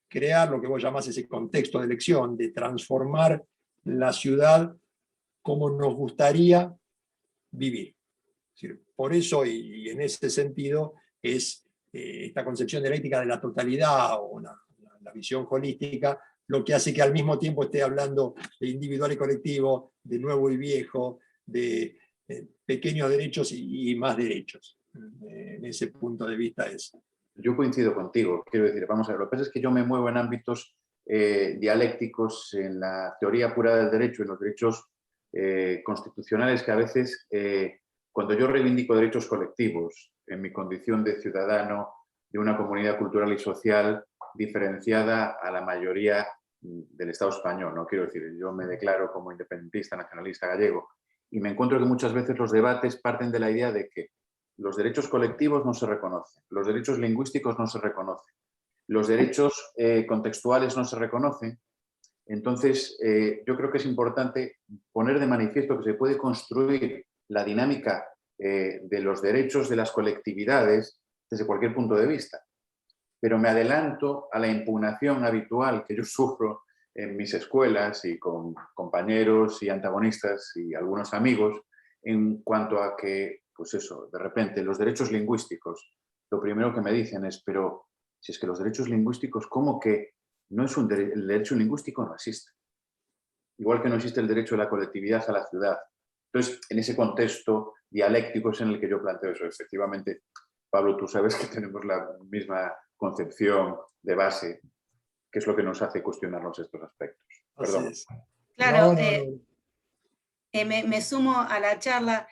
crear lo que vos llamás ese contexto de elección, de transformar la ciudad como nos gustaría vivir. Es decir, por eso, y en ese sentido, es esta concepción dialéctica de la totalidad o la visión holística lo que hace que al mismo tiempo esté hablando de individual y colectivo, de nuevo y viejo, de pequeños derechos y más derechos. En ese punto de vista es. Yo coincido contigo, quiero decir, vamos a ver, lo que pasa es que yo me muevo en ámbitos dialécticos en la teoría pura del derecho, en los derechos constitucionales, que a veces, cuando yo reivindico derechos colectivos, en mi condición de ciudadano de una comunidad cultural y social diferenciada a la mayoría del Estado español, ¿no? Quiero decir, yo me declaro como independentista, nacionalista gallego, y me encuentro que muchas veces los debates parten de la idea de que los derechos colectivos no se reconocen, los derechos lingüísticos no se reconocen, los derechos contextuales no se reconocen. Entonces, yo creo que es importante poner de manifiesto que se puede construir la dinámica de los derechos de las colectividades desde cualquier punto de vista. Pero me adelanto a la impugnación habitual que yo sufro en mis escuelas y con compañeros y antagonistas y algunos amigos en cuanto a que, pues eso, de repente los derechos lingüísticos, lo primero que me dicen es, pero si es que los derechos lingüísticos, ¿cómo que no es el derecho lingüístico no existe? Igual que no existe el derecho de la colectividad a la ciudad. Entonces, en ese contexto dialéctico es en el que yo planteo eso. Efectivamente, Pablo, tú sabes que tenemos la misma concepción de base, que es lo que nos hace cuestionarnos estos aspectos. Perdón. Claro, No. me sumo a la charla.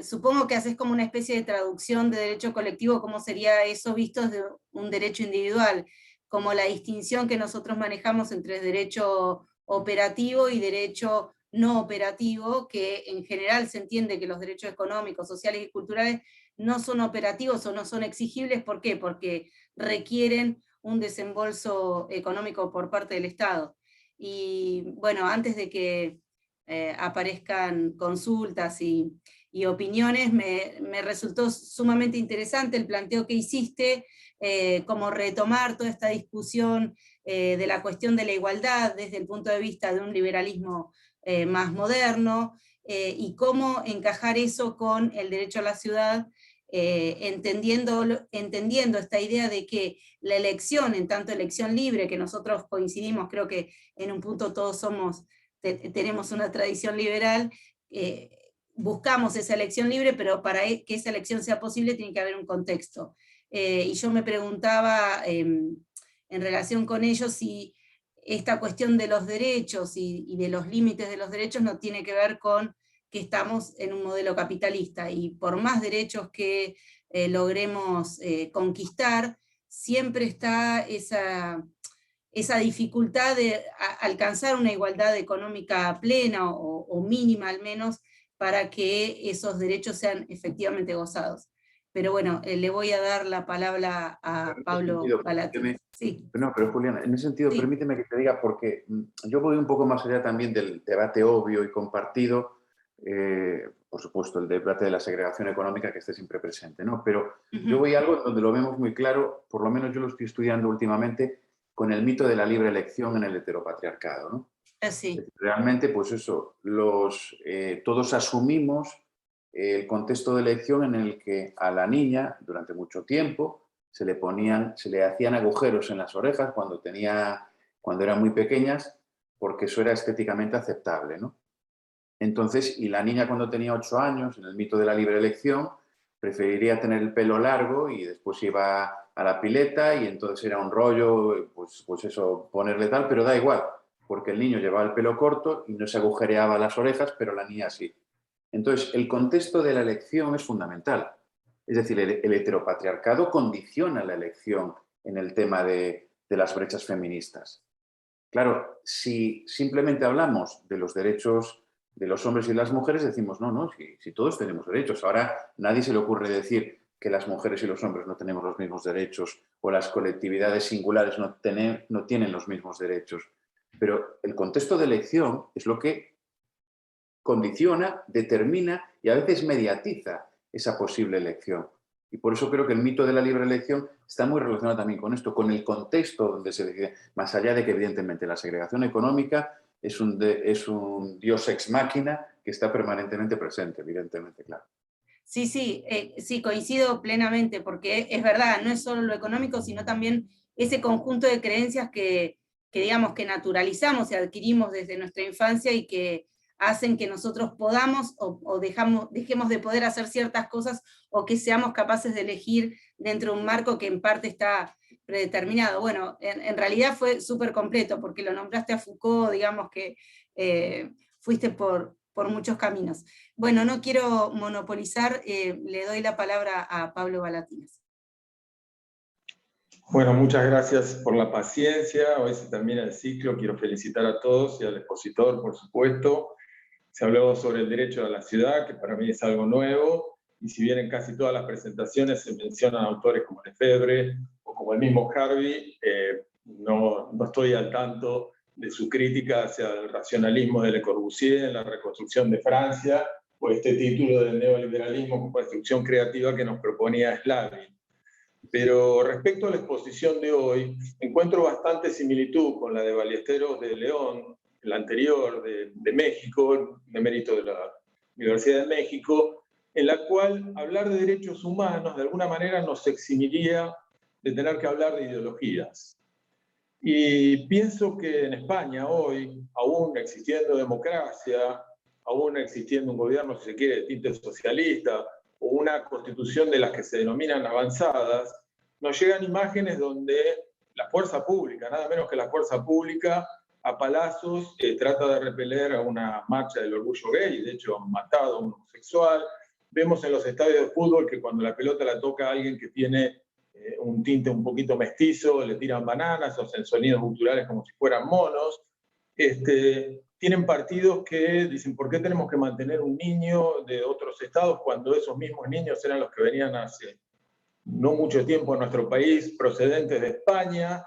Supongo que haces como una especie de traducción de derecho colectivo, ¿cómo sería eso visto desde un derecho individual? Como la distinción que nosotros manejamos entre derecho operativo y derecho no operativo, que en general se entiende que los derechos económicos, sociales y culturales no son operativos o no son exigibles. ¿Por qué? Porque requieren un desembolso económico por parte del Estado. Y bueno, antes de que aparezcan consultas y opiniones, me resultó sumamente interesante el planteo que hiciste, como retomar toda esta discusión de la cuestión de la igualdad desde el punto de vista de un liberalismo más moderno, y cómo encajar eso con el derecho a la ciudad, entendiendo esta idea de que la elección, en tanto elección libre, que nosotros coincidimos, creo que en un punto todos tenemos una tradición liberal, buscamos esa elección libre, pero para que esa elección sea posible tiene que haber un contexto. Y yo me preguntaba en relación con ello si esta cuestión de los derechos y de los límites de los derechos no tiene que ver con que estamos en un modelo capitalista, y por más derechos que logremos conquistar, siempre está esa dificultad de alcanzar una igualdad económica plena o mínima al menos, para que esos derechos sean efectivamente gozados. Pero bueno, le voy a dar la palabra a Pablo Palati. Sí. No, pero Juliana, en ese sentido, sí, permíteme que te diga, porque yo voy un poco más allá también del debate obvio y compartido, por supuesto, el debate de la segregación económica que esté siempre presente, ¿no? Pero yo voy a algo donde lo vemos muy claro, por lo menos yo lo estoy estudiando últimamente, con el mito de la libre elección en el heteropatriarcado, ¿no? Así. Realmente, pues eso, todos asumimos el contexto de elección en el que a la niña, durante mucho tiempo, se le hacían agujeros en las orejas cuando eran muy pequeñas, porque eso era estéticamente aceptable, ¿no? Entonces, y la niña cuando tenía 8 años, en el mito de la libre elección, preferiría tener el pelo largo y después iba a la pileta y entonces era un rollo, pues eso, ponerle tal, pero da igual, porque el niño llevaba el pelo corto y no se agujereaba las orejas, pero la niña sí. Entonces, el contexto de la elección es fundamental. Es decir, el heteropatriarcado condiciona la elección en el tema de las brechas feministas. Claro, si simplemente hablamos de los derechos de los hombres y las mujeres, decimos, no, si todos tenemos derechos. Ahora nadie se le ocurre decir que las mujeres y los hombres no tenemos los mismos derechos o las colectividades singulares no tienen los mismos derechos. Pero el contexto de elección es lo que condiciona, determina y a veces mediatiza esa posible elección. Y por eso creo que el mito de la libre elección está muy relacionado también con esto, con el contexto donde se decide, más allá de que evidentemente la segregación económica es un Dios ex machina que está permanentemente presente, evidentemente, claro. Sí, sí, sí, coincido plenamente, porque es verdad, no es solo lo económico, sino también ese conjunto de creencias que digamos que naturalizamos y adquirimos desde nuestra infancia y que hacen que nosotros podamos o dejemos de poder hacer ciertas cosas o que seamos capaces de elegir dentro de un marco que en parte está predeterminado. Bueno, en realidad fue súper completo, porque lo nombraste a Foucault, digamos que fuiste por muchos caminos. Bueno, no quiero monopolizar, le doy la palabra a Pablo Balatinas. Bueno, muchas gracias por la paciencia. Hoy se termina el ciclo. Quiero felicitar a todos y al expositor, por supuesto. Se habló sobre el derecho a la ciudad, que para mí es algo nuevo. Y si bien en casi todas las presentaciones se mencionan autores como Lefebvre o como el mismo Harvey, no estoy al tanto de su crítica hacia el racionalismo de Le Corbusier en la reconstrucción de Francia, o este título del neoliberalismo como construcción creativa que nos proponía Slavin. Pero respecto a la exposición de hoy, encuentro bastante similitud con la de Ballesteros de León, la anterior de México, de mérito de la Universidad de México, en la cual hablar de derechos humanos de alguna manera nos eximiría de tener que hablar de ideologías. Y pienso que en España hoy, aún existiendo democracia, aún existiendo un gobierno, si se quiere, de tinte socialista, o una constitución de las que se denominan avanzadas, nos llegan imágenes donde la fuerza pública, nada menos que la fuerza pública, a palazos trata de repeler a una marcha del orgullo gay, de hecho han matado a un homosexual. Vemos en los estadios de fútbol que cuando la pelota la toca a alguien que tiene un tinte un poquito mestizo, le tiran bananas o hacen sonidos culturales como si fueran monos. Tienen partidos que dicen, ¿por qué tenemos que mantener un niño de otros estados cuando esos mismos niños eran los que venían hace no mucho tiempo a nuestro país, procedentes de España?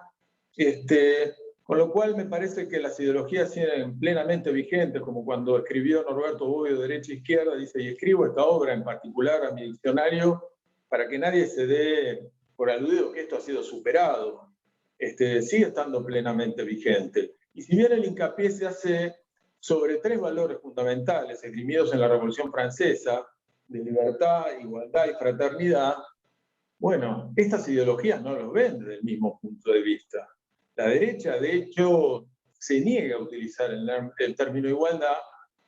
Con lo cual me parece que las ideologías siguen plenamente vigentes, como cuando escribió Norberto Bobbio Derecha e Izquierda, dice, y escribo esta obra en particular a mi diccionario para que nadie se dé por aludido que esto ha sido superado. Sigue estando plenamente vigente. Y si bien el hincapié se hace sobre tres valores fundamentales esgrimidos en la Revolución Francesa, de libertad, igualdad y fraternidad, bueno, estas ideologías no los ven desde el mismo punto de vista. La derecha, de hecho, se niega a utilizar el término igualdad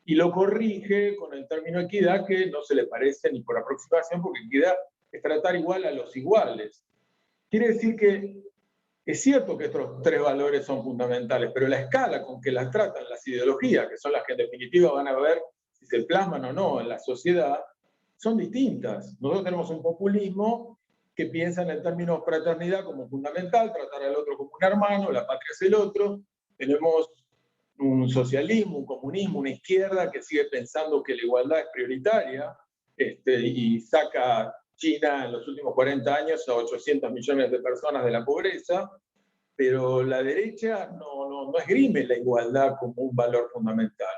y lo corrige con el término equidad, que no se le parece ni por aproximación, porque equidad es tratar igual a los iguales. Quiere decir que es cierto que estos tres valores son fundamentales, pero la escala con que las tratan las ideologías, que son las que en definitiva van a ver si se plasman o no en la sociedad, son distintas. Nosotros tenemos un populismo que piensa en el término fraternidad como fundamental, tratar al otro como un hermano, la patria es el otro. Tenemos un socialismo, un comunismo, una izquierda que sigue pensando que la igualdad es prioritaria y saca China en los últimos 40 años a 800 millones de personas de la pobreza, pero la derecha no esgrime la igualdad como un valor fundamental.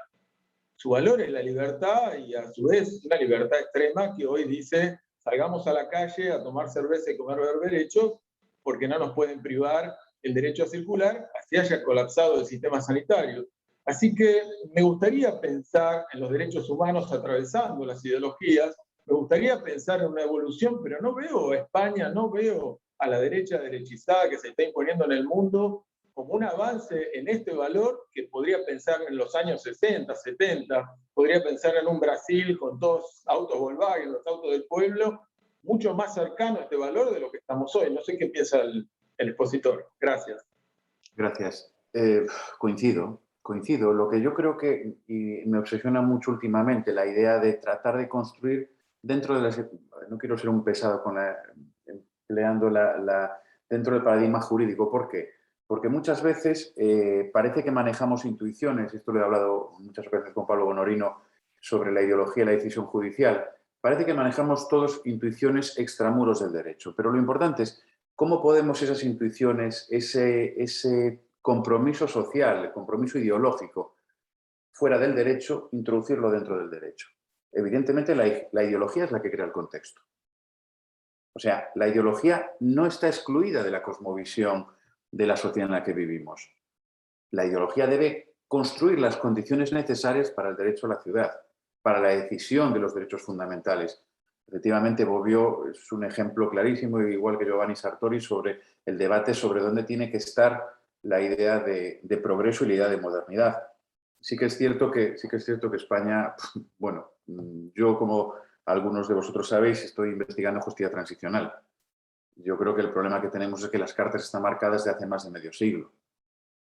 Su valor es la libertad y a su vez una libertad extrema que hoy dice salgamos a la calle a tomar cerveza y comer berberechos porque no nos pueden privar el derecho a circular, así haya colapsado el sistema sanitario. Así que me gustaría pensar en los derechos humanos atravesando las ideologías, me gustaría pensar en una evolución, pero no veo a España, no veo a la derecha derechizada que se está imponiendo en el mundo como un avance en este valor que podría pensar en los años 60, 70, podría pensar en un Brasil con todos autos Volkswagen, los autos del pueblo, mucho más cercano a este valor de lo que estamos hoy. No sé qué piensa el expositor. Gracias. Gracias. Coincido. Lo que yo creo que y me obsesiona mucho últimamente, la idea de tratar de construir dentro de las... No quiero ser un pesado con empleando dentro del paradigma jurídico. ¿Por qué? Porque muchas veces parece que manejamos intuiciones, esto lo he hablado muchas veces con Pablo Bonorino sobre la ideología y la decisión judicial, parece que manejamos todos intuiciones extramuros del derecho, pero lo importante es cómo podemos esas intuiciones, ese compromiso social, el compromiso ideológico fuera del derecho, introducirlo dentro del derecho. Evidentemente la ideología es la que crea el contexto. O sea, la ideología no está excluida de la cosmovisión de la sociedad en la que vivimos. La ideología debe construir las condiciones necesarias para el derecho a la ciudad, para la decisión de los derechos fundamentales. Efectivamente, Bobbio es un ejemplo clarísimo, igual que Giovanni Sartori, sobre el debate sobre dónde tiene que estar la idea de progreso y la idea de modernidad. Sí que es cierto que España, bueno, yo, como algunos de vosotros sabéis, estoy investigando justicia transicional. Yo creo que el problema que tenemos es que las Cartas están marcadas desde hace más de medio siglo.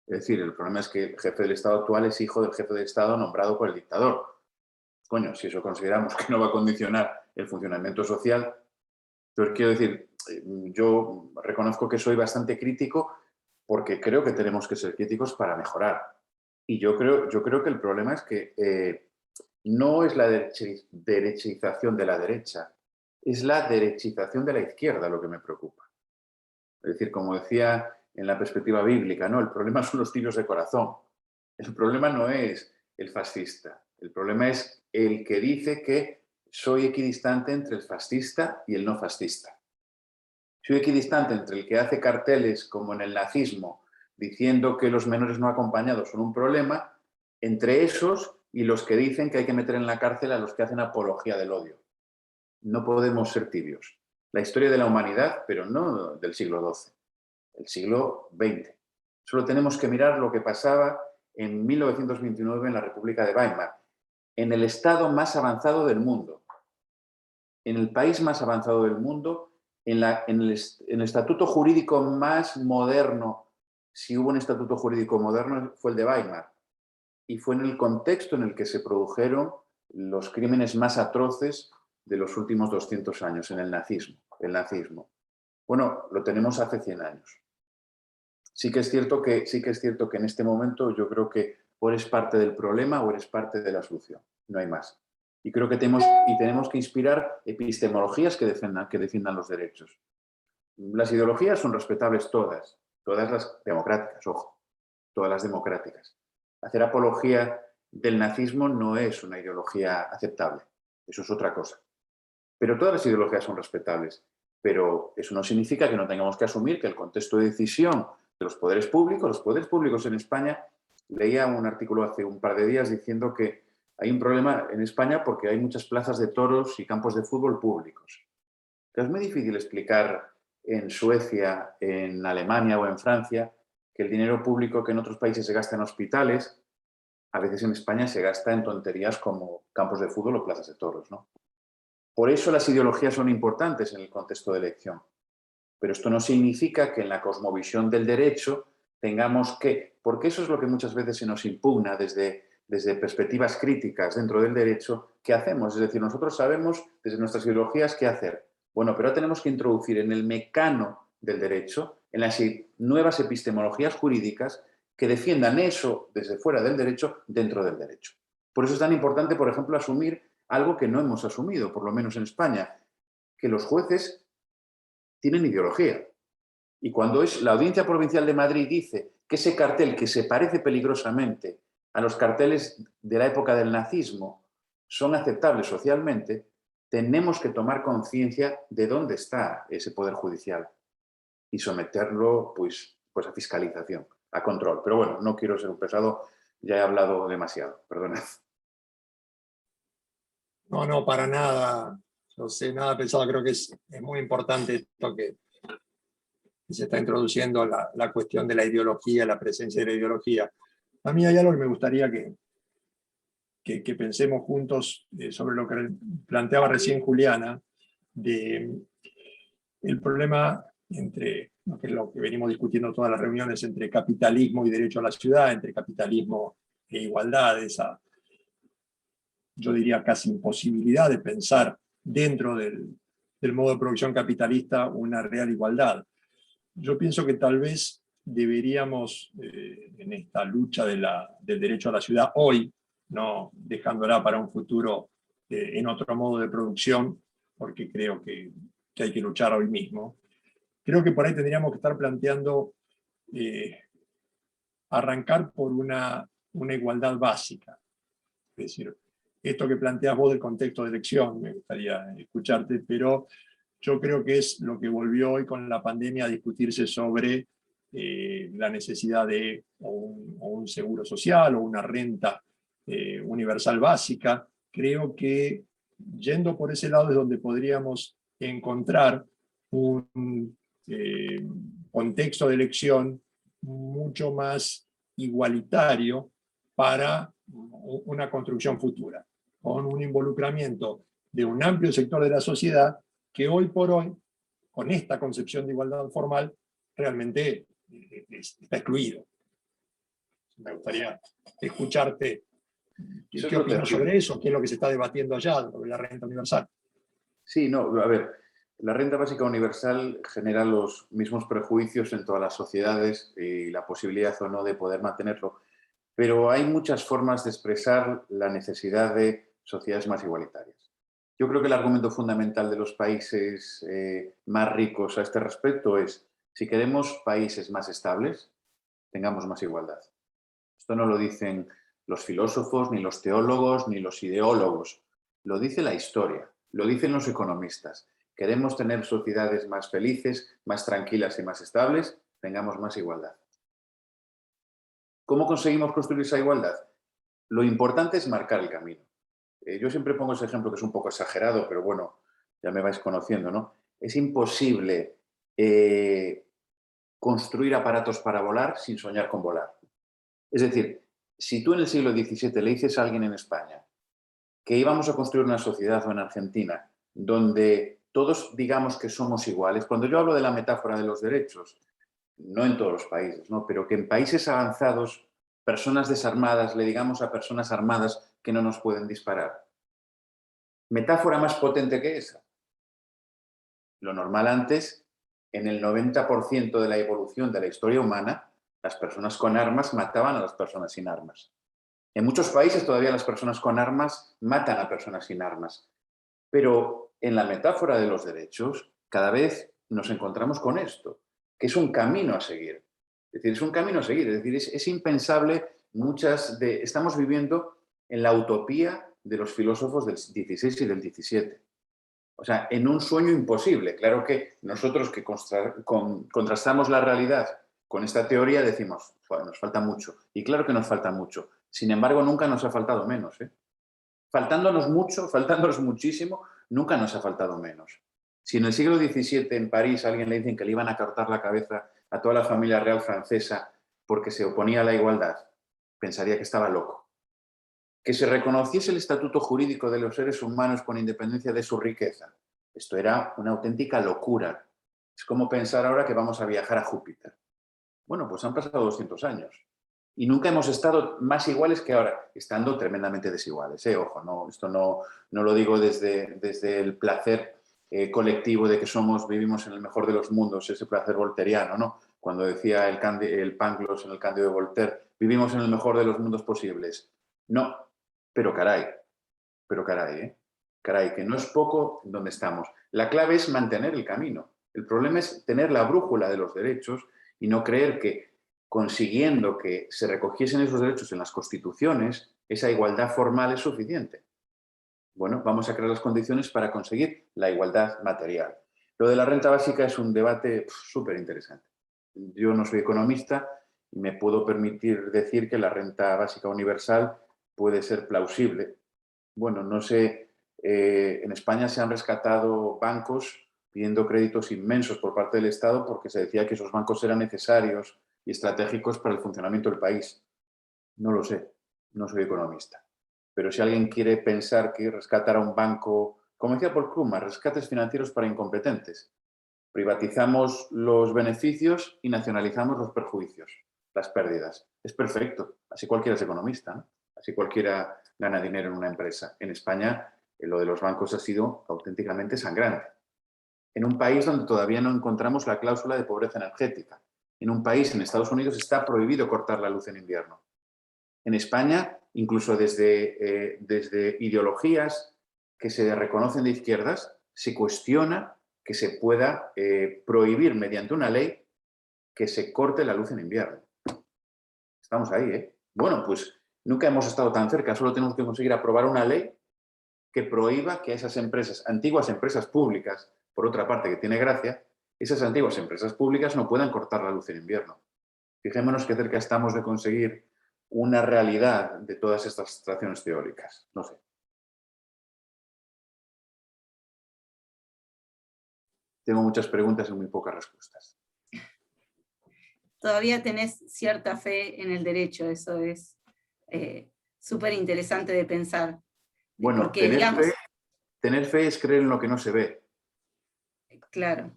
Es decir, el problema es que el jefe del Estado actual es hijo del jefe de Estado nombrado por el dictador. Coño, si eso consideramos que no va a condicionar el funcionamiento social, entonces quiero decir, yo reconozco que soy bastante crítico porque creo que tenemos que ser críticos para mejorar. Y yo creo que el problema es que no es la derechización de la derecha, es la derechización de la izquierda lo que me preocupa. Es decir, como decía en la perspectiva bíblica, ¿no? El problema son los tibios de corazón. El problema no es el fascista. El problema es el que dice que soy equidistante entre el fascista y el no fascista. Soy equidistante entre el que hace carteles como en el nazismo diciendo que los menores no acompañados son un problema, entre esos y los que dicen que hay que meter en la cárcel a los que hacen apología del odio. No podemos ser tibios. La historia de la humanidad, pero no del siglo XII, del siglo XX. Solo tenemos que mirar lo que pasaba en 1929 en la República de Weimar, en el estado más avanzado del mundo, en el país más avanzado del mundo, en el estatuto jurídico más moderno. Si hubo un estatuto jurídico moderno, fue el de Weimar. Y fue en el contexto en el que se produjeron los crímenes más atroces de los últimos 200 años, en el nazismo. El nazismo. Bueno, lo tenemos hace 100 años. Sí que es cierto que en este momento yo creo que o eres parte del problema o eres parte de la solución. No hay más. Y creo que tenemos que inspirar epistemologías que defiendan los derechos. Las ideologías son respetables todas las democráticas, ojo, todas las democráticas. Hacer apología del nazismo no es una ideología aceptable, eso es otra cosa. Pero todas las ideologías son respetables. Pero eso no significa que no tengamos que asumir que el contexto de decisión de los poderes públicos en España, leía un artículo hace un par de días diciendo que hay un problema en España porque hay muchas plazas de toros y campos de fútbol públicos. Que es muy difícil explicar en Suecia, en Alemania o en Francia que el dinero público que en otros países se gasta en hospitales, a veces en España se gasta en tonterías como campos de fútbol o plazas de toros, ¿no? Por eso las ideologías son importantes en el contexto de elección. Pero esto no significa que en la cosmovisión del derecho tengamos que, porque eso es lo que muchas veces se nos impugna desde perspectivas críticas dentro del derecho, ¿qué hacemos? Es decir, nosotros sabemos desde nuestras ideologías qué hacer. Bueno, pero tenemos que introducir en el mecano del derecho, en las nuevas epistemologías jurídicas que defiendan eso desde fuera del derecho, dentro del derecho. Por eso es tan importante, por ejemplo, asumir algo que no hemos asumido, por lo menos en España, que los jueces tienen ideología. Y cuando la Audiencia Provincial de Madrid dice que ese cartel que se parece peligrosamente a los carteles de la época del nazismo son aceptables socialmente, tenemos que tomar conciencia de dónde está ese poder judicial y someterlo pues a fiscalización, a control. Pero bueno, no quiero ser un pesado, ya he hablado demasiado, perdonad. No, para nada. No sé, nada pensado. Creo que es muy importante esto que se está introduciendo, la cuestión de la ideología, la presencia de la ideología. A mí hay algo que me gustaría que pensemos juntos sobre lo que planteaba recién Juliana, de el problema entre lo que venimos discutiendo en todas las reuniones, entre capitalismo y derecho a la ciudad, entre capitalismo e igualdad, esa, yo diría, casi imposibilidad de pensar dentro del modo de producción capitalista una real igualdad. Yo pienso que tal vez deberíamos, en esta lucha del derecho a la ciudad hoy, no dejándola para un futuro en otro modo de producción, porque creo que hay que luchar hoy mismo, creo que por ahí tendríamos que estar planteando arrancar por una igualdad básica. Es decir, esto que planteas vos del contexto de elección, me gustaría escucharte, pero yo creo que es lo que volvió hoy con la pandemia a discutirse sobre la necesidad de o un seguro social o una renta universal básica. Creo que yendo por ese lado es donde podríamos encontrar un contexto de elección mucho más igualitario para una construcción futura, con un involucramiento de un amplio sector de la sociedad que hoy por hoy, con esta concepción de igualdad formal, realmente está excluido. Me gustaría escucharte. ¿Qué opinas sobre eso? ¿Qué es lo que se está debatiendo allá sobre la renta universal? Sí, no, a ver, la renta básica universal genera los mismos prejuicios en todas las sociedades y la posibilidad o no de poder mantenerlo, pero hay muchas formas de expresar la necesidad de sociedades más igualitarias. Yo creo que el argumento fundamental de los países más ricos a este respecto es, si queremos países más estables, tengamos más igualdad. Esto no lo dicen los filósofos, ni los teólogos, ni los ideólogos. Lo dice la historia, lo dicen los economistas. Queremos tener sociedades más felices, más tranquilas y más estables, tengamos más igualdad. ¿Cómo conseguimos construir esa igualdad? Lo importante es marcar el camino. Yo siempre pongo ese ejemplo que es un poco exagerado, pero bueno, ya me vais conociendo, ¿no? Es imposible construir aparatos para volar sin soñar con volar. Es decir, si tú en el siglo XVII le dices a alguien en España que íbamos a construir una sociedad, o en Argentina, donde todos digamos que somos iguales, cuando yo hablo de la metáfora de los derechos, no en todos los países, ¿no? Pero que en países avanzados, personas desarmadas le digamos a personas armadas que no nos pueden disparar. Metáfora más potente que esa. Lo normal antes, en el 90% de la evolución de la historia humana, las personas con armas mataban a las personas sin armas. En muchos países todavía las personas con armas matan a personas sin armas. Pero en la metáfora de los derechos, cada vez nos encontramos con esto, que es un camino a seguir. Es decir, es un camino a seguir. Es decir, es impensable estamos viviendo en la utopía de los filósofos del 16 y del 17. O sea, en un sueño imposible. Claro que nosotros que contrastamos la realidad con esta teoría decimos, nos falta mucho. Y claro que nos falta mucho. Sin embargo, nunca nos ha faltado menos. Faltándonos mucho, faltándonos muchísimo, nunca nos ha faltado menos. Si en el siglo XVII en París a alguien le dicen que le iban a cortar la cabeza a toda la familia real francesa porque se oponía a la igualdad, pensaría que estaba loco. Que se reconociese el estatuto jurídico de los seres humanos con independencia de su riqueza. Esto era una auténtica locura. Es como pensar ahora que vamos a viajar a Júpiter. Bueno, pues han pasado 200 años. Y nunca hemos estado más iguales que ahora, estando tremendamente desiguales. Ojo, no, esto no lo digo desde el placer colectivo de que vivimos en el mejor de los mundos, ese placer volteriano, ¿no? Cuando decía el Pangloss en el Cándido de Voltaire, vivimos en el mejor de los mundos posibles. No, pero caray, caray, que no es poco donde estamos. La clave es mantener el camino. El problema es tener la brújula de los derechos y no creer que consiguiendo que se recogiesen esos derechos en las constituciones, esa igualdad formal es suficiente. Bueno, vamos a crear las condiciones para conseguir la igualdad material. Lo de la renta básica es un debate súper interesante. Yo no soy economista y me puedo permitir decir que la renta básica universal puede ser plausible. Bueno, no sé, en España se han rescatado bancos pidiendo créditos inmensos por parte del Estado porque se decía que esos bancos eran necesarios y estratégicos para el funcionamiento del país. No lo sé, no soy economista. Pero si alguien quiere pensar que rescatar a un banco, como decía Paul Krugman, rescates financieros para incompetentes, privatizamos los beneficios y nacionalizamos los perjuicios, las pérdidas. Es perfecto, así cualquiera es economista, ¿no? Así cualquiera gana dinero en una empresa. En España, lo de los bancos ha sido auténticamente sangrante. En un país donde todavía no encontramos la cláusula de pobreza energética. En un país, en Estados Unidos, está prohibido cortar la luz en invierno. En España, incluso desde ideologías que se reconocen de izquierdas, se cuestiona que se pueda prohibir mediante una ley que se corte la luz en invierno. Estamos ahí, ¿eh? Bueno, pues nunca hemos estado tan cerca, solo tenemos que conseguir aprobar una ley que prohíba que esas empresas, antiguas empresas públicas, por otra parte que tiene gracia, esas antiguas empresas públicas no puedan cortar la luz en invierno. Fijémonos qué cerca estamos de conseguir una realidad de todas estas estaciones teóricas. No sé. Tengo muchas preguntas y muy pocas respuestas. Todavía tenés cierta fe en el derecho, eso es súper interesante de pensar. Bueno, porque, tener fe es creer en lo que no se ve. Claro.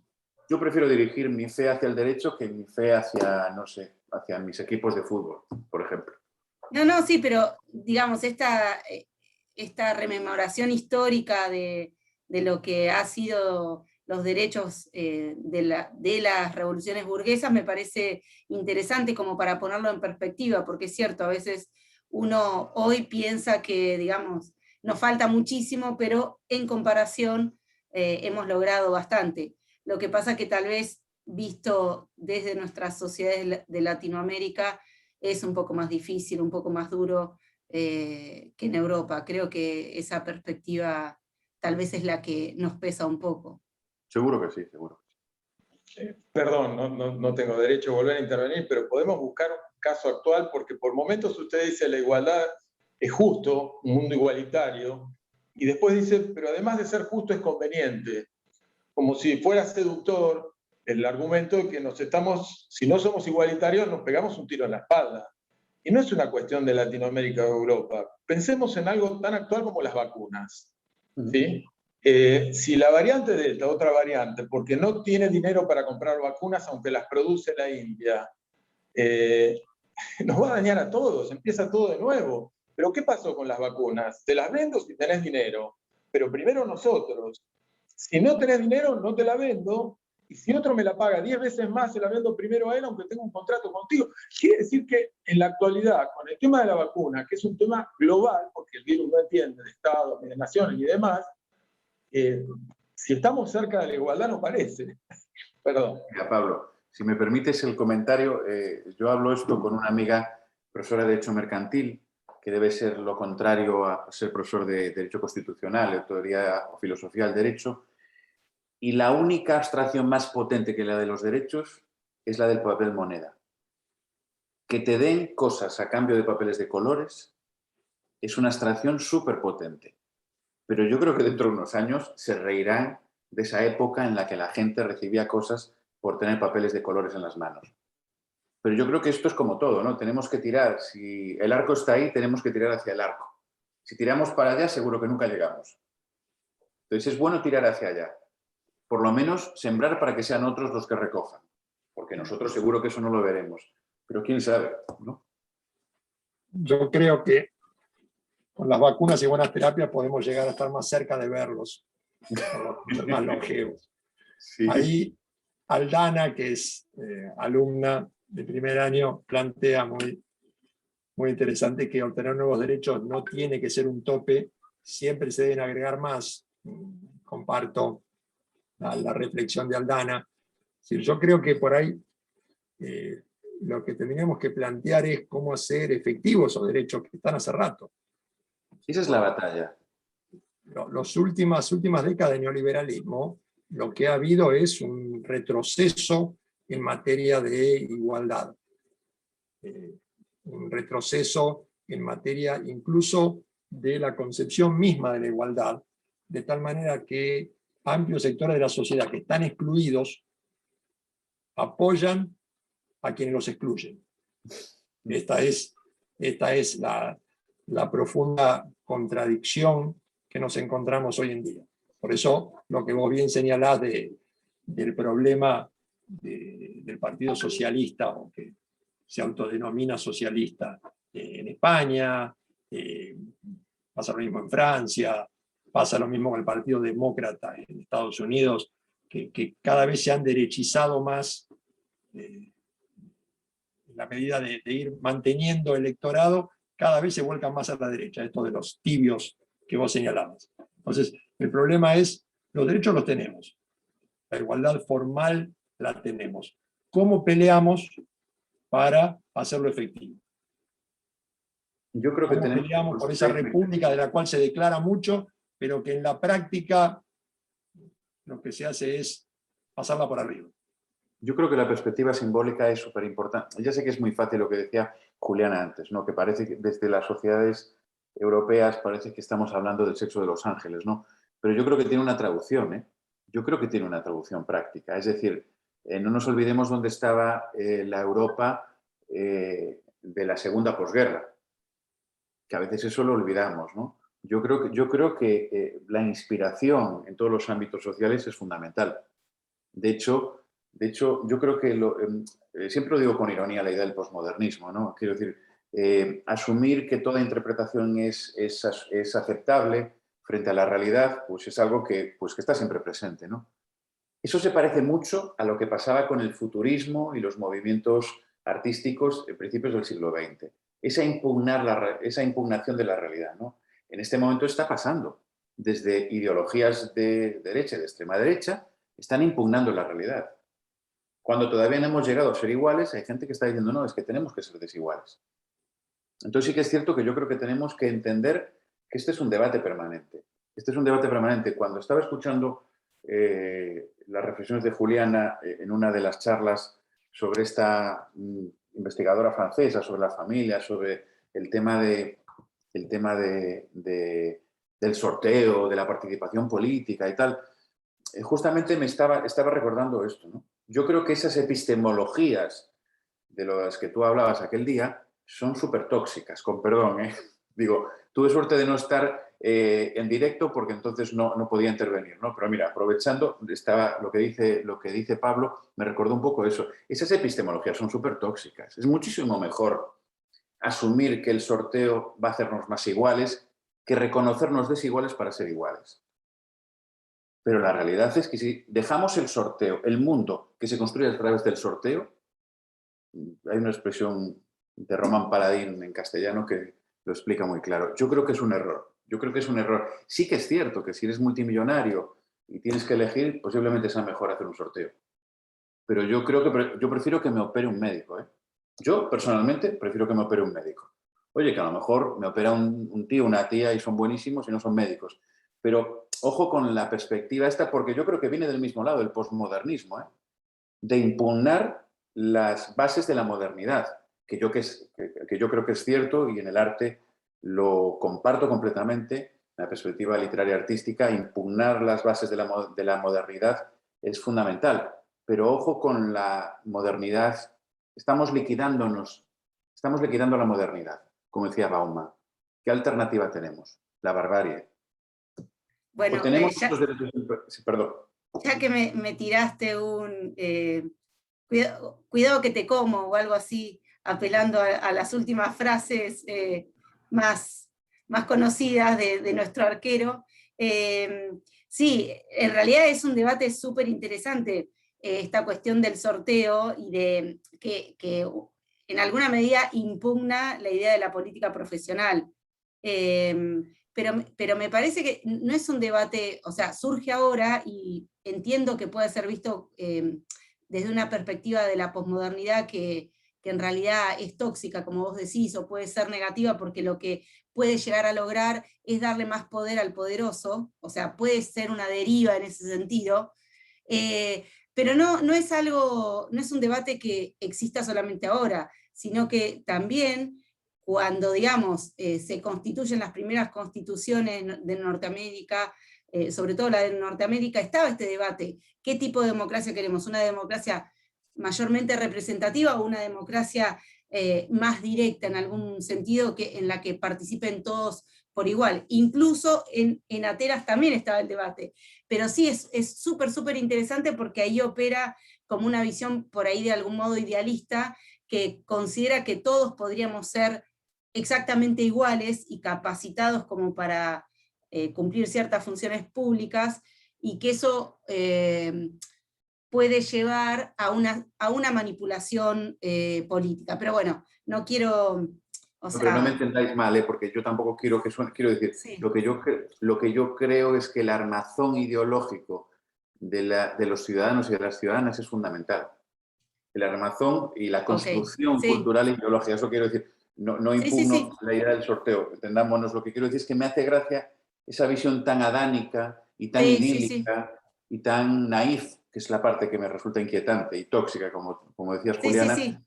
Yo prefiero dirigir mi fe hacia el derecho que mi fe hacia, no sé, hacia mis equipos de fútbol, por ejemplo. No, sí, pero digamos, esta rememoración histórica de lo que ha sido los derechos de las revoluciones burguesas me parece interesante como para ponerlo en perspectiva, porque es cierto, a veces uno hoy piensa que, digamos, nos falta muchísimo, pero en comparación hemos logrado bastante. Lo que pasa que tal vez visto desde nuestras sociedades de Latinoamérica es un poco más difícil, un poco más duro que en Europa. Creo que esa perspectiva tal vez es la que nos pesa un poco. Seguro que sí, seguro. Perdón, no tengo derecho a volver a intervenir, pero podemos buscar un caso actual, porque por momentos usted dice la igualdad es justo, un mundo igualitario, y después dice, pero además de ser justo es conveniente, como si fuera seductor el argumento de que si no somos igualitarios, nos pegamos un tiro en la espalda. Y no es una cuestión de Latinoamérica o Europa. Pensemos en algo tan actual como las vacunas, ¿sí? Si la variante Delta, otra variante, porque no tiene dinero para comprar vacunas, aunque las produce la India, nos va a dañar a todos, empieza todo de nuevo. Pero ¿qué pasó con las vacunas? Te las vendo si tenés dinero, pero primero nosotros. Si no tenés dinero, no te la vendo, y si otro me la paga 10 veces más, se la vendo primero a él, aunque tenga un contrato contigo. Quiere decir que en la actualidad, con el tema de la vacuna, que es un tema global, porque el virus no entiende de estados, ni de naciones, ni demás, si estamos cerca de la igualdad, no parece. Perdón. Mira, Pablo, si me permites el comentario, yo hablo esto con una amiga profesora de Derecho Mercantil, que debe ser lo contrario a ser profesor de Derecho Constitucional, de Teoría o Filosofía del Derecho, y la única abstracción más potente que la de los derechos es la del papel moneda. Que te den cosas a cambio de papeles de colores es una abstracción súper potente. Pero yo creo que dentro de unos años se reirán de esa época en la que la gente recibía cosas por tener papeles de colores en las manos. Pero yo creo que esto es como todo, ¿no? Tenemos que tirar, si el arco está ahí, tenemos que tirar hacia el arco. Si tiramos para allá, seguro que nunca llegamos. Entonces es bueno tirar hacia allá. Por lo menos sembrar para que sean otros los que recojan. Porque nosotros seguro que eso no lo veremos. Pero quién sabe, ¿no? Yo creo que con las vacunas y buenas terapias podemos llegar a estar más cerca de verlos, ser más longevos. Sí. Ahí Aldana, que es alumna de primer año, plantea muy interesante que obtener nuevos derechos no tiene que ser un tope, siempre se deben agregar más. Comparto la reflexión de Aldana. Yo creo que por ahí lo que tendríamos que plantear es cómo hacer efectivos esos derechos que están hace rato. Esa es la batalla. Las últimas décadas de neoliberalismo, lo que ha habido es un retroceso en materia de igualdad. Un retroceso en materia incluso de la concepción misma de la igualdad, de tal manera que amplios sectores de la sociedad que están excluidos apoyan a quienes los excluyen. Esta es la profunda contradicción que nos encontramos hoy en día. Por eso, lo que vos bien señalás del problema del Partido Socialista, o que se autodenomina socialista en España, pasa lo mismo en Francia, pasa lo mismo con el Partido Demócrata en Estados Unidos, que cada vez se han derechizado más en la medida de ir manteniendo electorado, cada vez se vuelcan más a la derecha, esto de los tibios que vos señalabas. Entonces, el problema es, los derechos los tenemos, la igualdad formal la tenemos. ¿Cómo peleamos para hacerlo efectivo? Yo creo que tenemos peleamos por esa república de la cual se declara mucho, pero que en la práctica lo que se hace es pasarla por arriba. Yo creo que la perspectiva simbólica es súper importante. Ya sé que es muy fácil lo que decía Juliana antes, ¿no? Que parece que desde las sociedades europeas parece que estamos hablando del sexo de los ángeles, ¿no? Pero yo creo que tiene una traducción, ¿eh? Yo creo que tiene una traducción práctica. Es decir, no nos olvidemos dónde estaba la Europa de la segunda posguerra, que a veces eso lo olvidamos, ¿no? Yo creo que la inspiración en todos los ámbitos sociales es fundamental. De hecho, yo creo que siempre lo digo con ironía la idea del posmodernismo, ¿no? Quiero decir, asumir que toda interpretación es aceptable frente a la realidad, pues es algo que está siempre presente, ¿no? Eso se parece mucho a lo que pasaba con el futurismo y los movimientos artísticos en principios del siglo XX. Esa impugnación de la realidad, ¿no? En este momento está pasando. Desde ideologías de derecha y de extrema derecha están impugnando la realidad. Cuando todavía no hemos llegado a ser iguales, hay gente que está diciendo, no, es que tenemos que ser desiguales. Entonces sí que es cierto que yo creo que tenemos que entender que este es un debate permanente. Este es un debate permanente. Cuando estaba escuchando las reflexiones de Juliana en una de las charlas sobre esta investigadora francesa, sobre la familia, sobre el tema del sorteo, de la participación política y tal, justamente me estaba recordando esto, ¿no? Yo creo que esas epistemologías de las que tú hablabas aquel día son súper tóxicas, con perdón, ¿eh? Digo, tuve suerte de no estar en directo porque entonces no podía intervenir, ¿no? Pero mira, aprovechando, lo que dice Pablo, me recordó un poco eso. Esas epistemologías son súper tóxicas. Es muchísimo mejor asumir que el sorteo va a hacernos más iguales que reconocernos desiguales para ser iguales. Pero la realidad es que si dejamos el sorteo, el mundo que se construye a través del sorteo, hay una expresión de Román Paladín en castellano que lo explica muy claro. Yo creo que es un error. Yo creo que es un error. Sí que es cierto que si eres multimillonario y tienes que elegir, posiblemente sea mejor hacer un sorteo. Pero yo prefiero que me opere un médico, ¿eh? Yo, personalmente, prefiero que me opere un médico. Oye, que a lo mejor me opera un tío, una tía y son buenísimos y no son médicos. Pero ojo con la perspectiva esta, porque yo creo que viene del mismo lado, el posmodernismo, ¿eh? De impugnar las bases de la modernidad, que yo creo que es cierto y en el arte lo comparto completamente, en la perspectiva literaria artística, impugnar las bases de la modernidad es fundamental. Pero ojo con la modernidad, estamos liquidando la modernidad, como decía Bauman. ¿Qué alternativa tenemos? La barbarie. Bueno, O tenemos otros derechos... Perdón. Ya que me tiraste cuidado que te como o algo así, apelando a las últimas frases más conocidas de nuestro arquero. Sí, en realidad es un debate súper interesante esta cuestión del sorteo y de que en alguna medida impugna la idea de la política profesional. Pero me parece que no es un debate, o sea, surge ahora y entiendo que puede ser visto desde una perspectiva de la posmodernidad que en realidad es tóxica, como vos decís, o puede ser negativa porque lo que puede llegar a lograr es darle más poder al poderoso, o sea, puede ser una deriva en ese sentido, pero no es un debate que exista solamente ahora, sino que también cuando, digamos, se constituyen las primeras constituciones de Norteamérica, sobre todo la de Norteamérica, estaba este debate. ¿Qué tipo de democracia queremos? ¿Una democracia mayormente representativa o una democracia más directa en algún sentido en la que participen todos por igual? Incluso en Atenas también estaba el debate. Pero sí, es súper interesante porque ahí opera como una visión por ahí de algún modo idealista que considera que todos podríamos ser exactamente iguales y capacitados como para cumplir ciertas funciones públicas, y que eso puede llevar a una manipulación política. Pero bueno, no quiero... Pero no me entendáis mal, porque yo tampoco quiero que suene... Quiero decir, sí. lo que yo creo es que el armazón ideológico de los ciudadanos y de las ciudadanas es fundamental. El armazón y la construcción cultural e ideológica. Eso quiero decir, no impugno la idea del sorteo, entendámonos. Lo que quiero decir es que me hace gracia esa visión tan adánica y tan idílica y tan naif que es la parte que me resulta inquietante y tóxica, como decías, Sí, Juliana, sí, sí.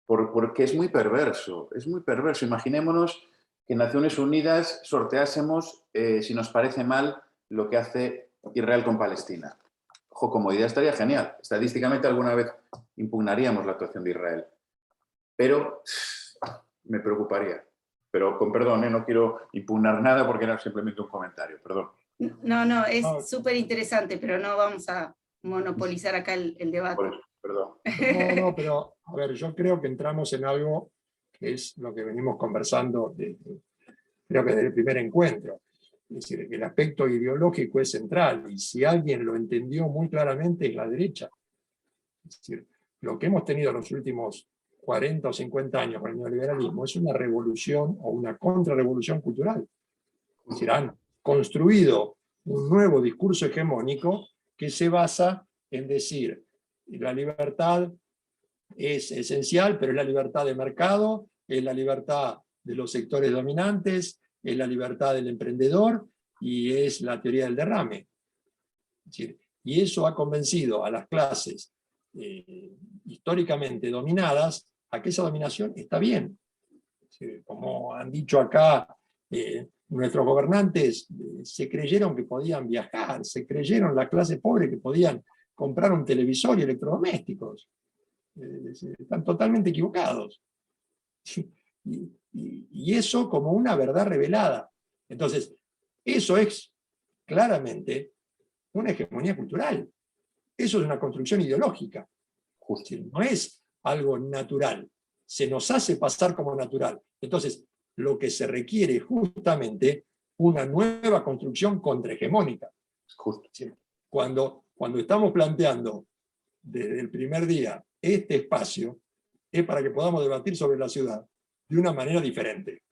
porque es muy perverso, es muy perverso. Imaginémonos que en Naciones Unidas sorteásemos, si nos parece mal, lo que hace Israel con Palestina. Ojo, como idea estaría genial. Estadísticamente alguna vez impugnaríamos la actuación de Israel. Pero me preocuparía. Pero con perdón, no quiero impugnar nada porque era simplemente un comentario, perdón. No, no, es No. súper interesante, pero no vamos a monopolizar acá el debate. Por eso, perdón. No, pero a ver, yo creo que entramos en algo que es lo que venimos conversando, creo que desde el primer encuentro. Es decir, que el aspecto ideológico es central, y si alguien lo entendió muy claramente es la derecha. Es decir, lo que hemos tenido en los últimos 40 o 50 años con el neoliberalismo es una revolución o una contrarrevolución cultural. Es decir, han construido un nuevo discurso hegemónico que se basa en decir la libertad es esencial, pero es la libertad de mercado, es la libertad de los sectores dominantes, es la libertad del emprendedor y es la teoría del derrame. Es decir, y eso ha convencido a las clases históricamente dominadas a que esa dominación está bien. Es decir, como han dicho acá nuestros gobernantes, se creyeron que podían viajar, se creyeron la clase pobre que podían comprar un televisor y electrodomésticos. Están totalmente equivocados. Y eso como una verdad revelada. Entonces, eso es claramente una hegemonía cultural. Eso es una construcción ideológica. No es algo natural. Se nos hace pasar como natural. Entonces, lo que se requiere es justamente una nueva construcción contrahegemónica. Cuando estamos planteando desde el primer día este espacio, es para que podamos debatir sobre la ciudad de una manera diferente.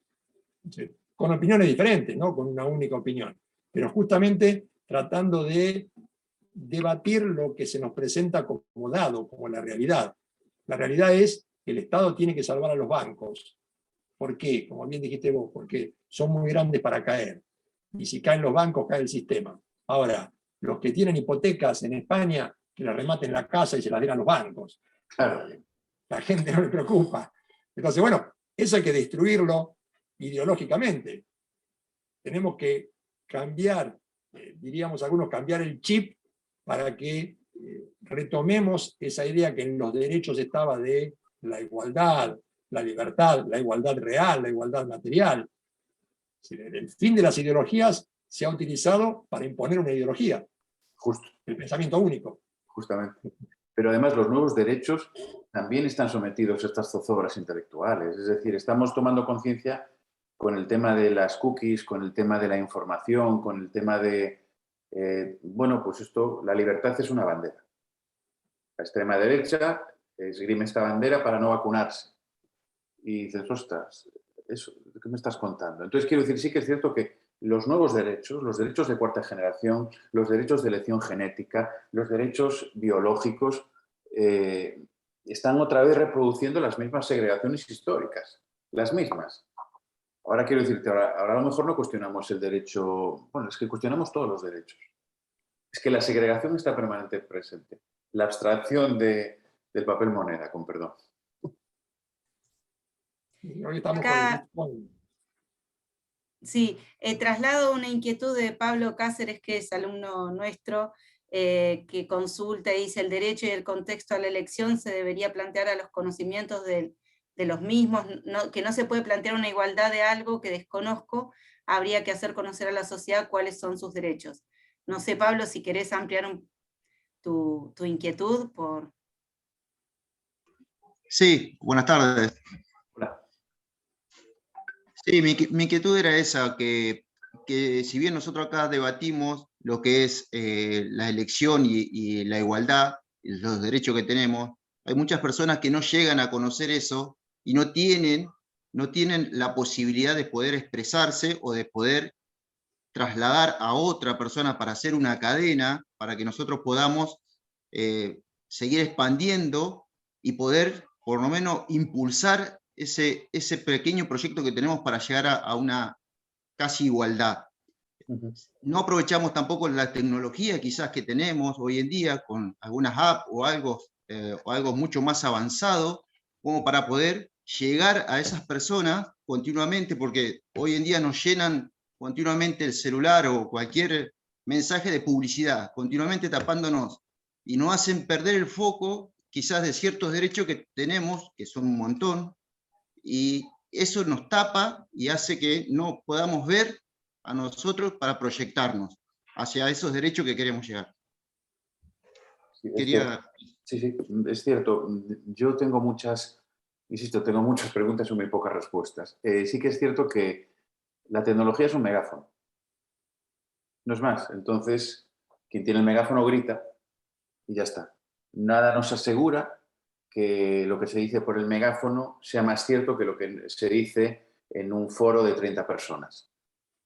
Con opiniones diferentes, no con una única opinión, pero justamente tratando de debatir lo que se nos presenta como dado, como la realidad. La realidad es que el Estado tiene que salvar a los bancos. ¿Por qué? Como bien dijiste vos, porque son muy grandes para caer. Y si caen los bancos, cae el sistema. Ahora, los que tienen hipotecas en España, que les rematen la casa y se las den a los bancos. Claro. La gente no le preocupa. Entonces, bueno, eso hay que destruirlo ideológicamente. Tenemos que cambiar, diríamos algunos, cambiar el chip para que retomemos esa idea que en los derechos estaba de la igualdad, la libertad, la igualdad real, la igualdad material. El fin de las ideologías se ha utilizado para imponer una ideología. Justo. El pensamiento único. Justamente. Pero además los nuevos derechos también están sometidos a estas zozobras intelectuales. Es decir, estamos tomando conciencia con el tema de las cookies, con el tema de la información, con el tema de... bueno, pues esto, la libertad es una bandera. La extrema derecha esgrime esta bandera para no vacunarse. Y dices, ostras, eso, ¿qué me estás contando? Entonces quiero decir, sí que es cierto que los nuevos derechos, los derechos de cuarta generación, los derechos de elección genética, los derechos biológicos, están otra vez reproduciendo las mismas segregaciones históricas, las mismas. Ahora quiero decirte, ahora a lo mejor no cuestionamos el derecho, bueno, es que cuestionamos todos los derechos. Es que la segregación está permanentemente presente. La abstracción del papel moneda, con perdón. Y hoy estamos Acá, con... sí, traslado una inquietud de Pablo Cáceres, que es alumno nuestro, que consulta y dice: el derecho y el contexto a la elección se debería plantear a los conocimientos de los mismos, que no se puede plantear una igualdad de algo que desconozco, habría que hacer conocer a la sociedad cuáles son sus derechos. No sé, Pablo, si querés ampliar tu inquietud por... Sí, buenas tardes. Hola. Sí, mi inquietud era esa, que si bien nosotros acá debatimos lo que es la elección y la igualdad, los derechos que tenemos, hay muchas personas que no llegan a conocer eso y no tienen la posibilidad de poder expresarse o de poder trasladar a otra persona para hacer una cadena, para que nosotros podamos seguir expandiendo y poder, por lo menos, impulsar ese pequeño proyecto que tenemos para llegar a una casi igualdad. No aprovechamos tampoco la tecnología quizás que tenemos hoy en día con algunas apps o algo mucho más avanzado como para poder llegar a esas personas continuamente, porque hoy en día nos llenan continuamente el celular o cualquier mensaje de publicidad, continuamente tapándonos, y nos hacen perder el foco quizás de ciertos derechos que tenemos, que son un montón, y eso nos tapa y hace que no podamos ver a nosotros para proyectarnos hacia esos derechos que queremos llegar. Sí, Quería... sí, es cierto. Yo tengo muchas, insisto, tengo muchas preguntas y muy pocas respuestas. Sí que es cierto que la tecnología es un megáfono. No es más. Entonces, quien tiene el megáfono grita y ya está. Nada nos asegura que lo que se dice por el megáfono sea más cierto que lo que se dice en un foro de 30 personas.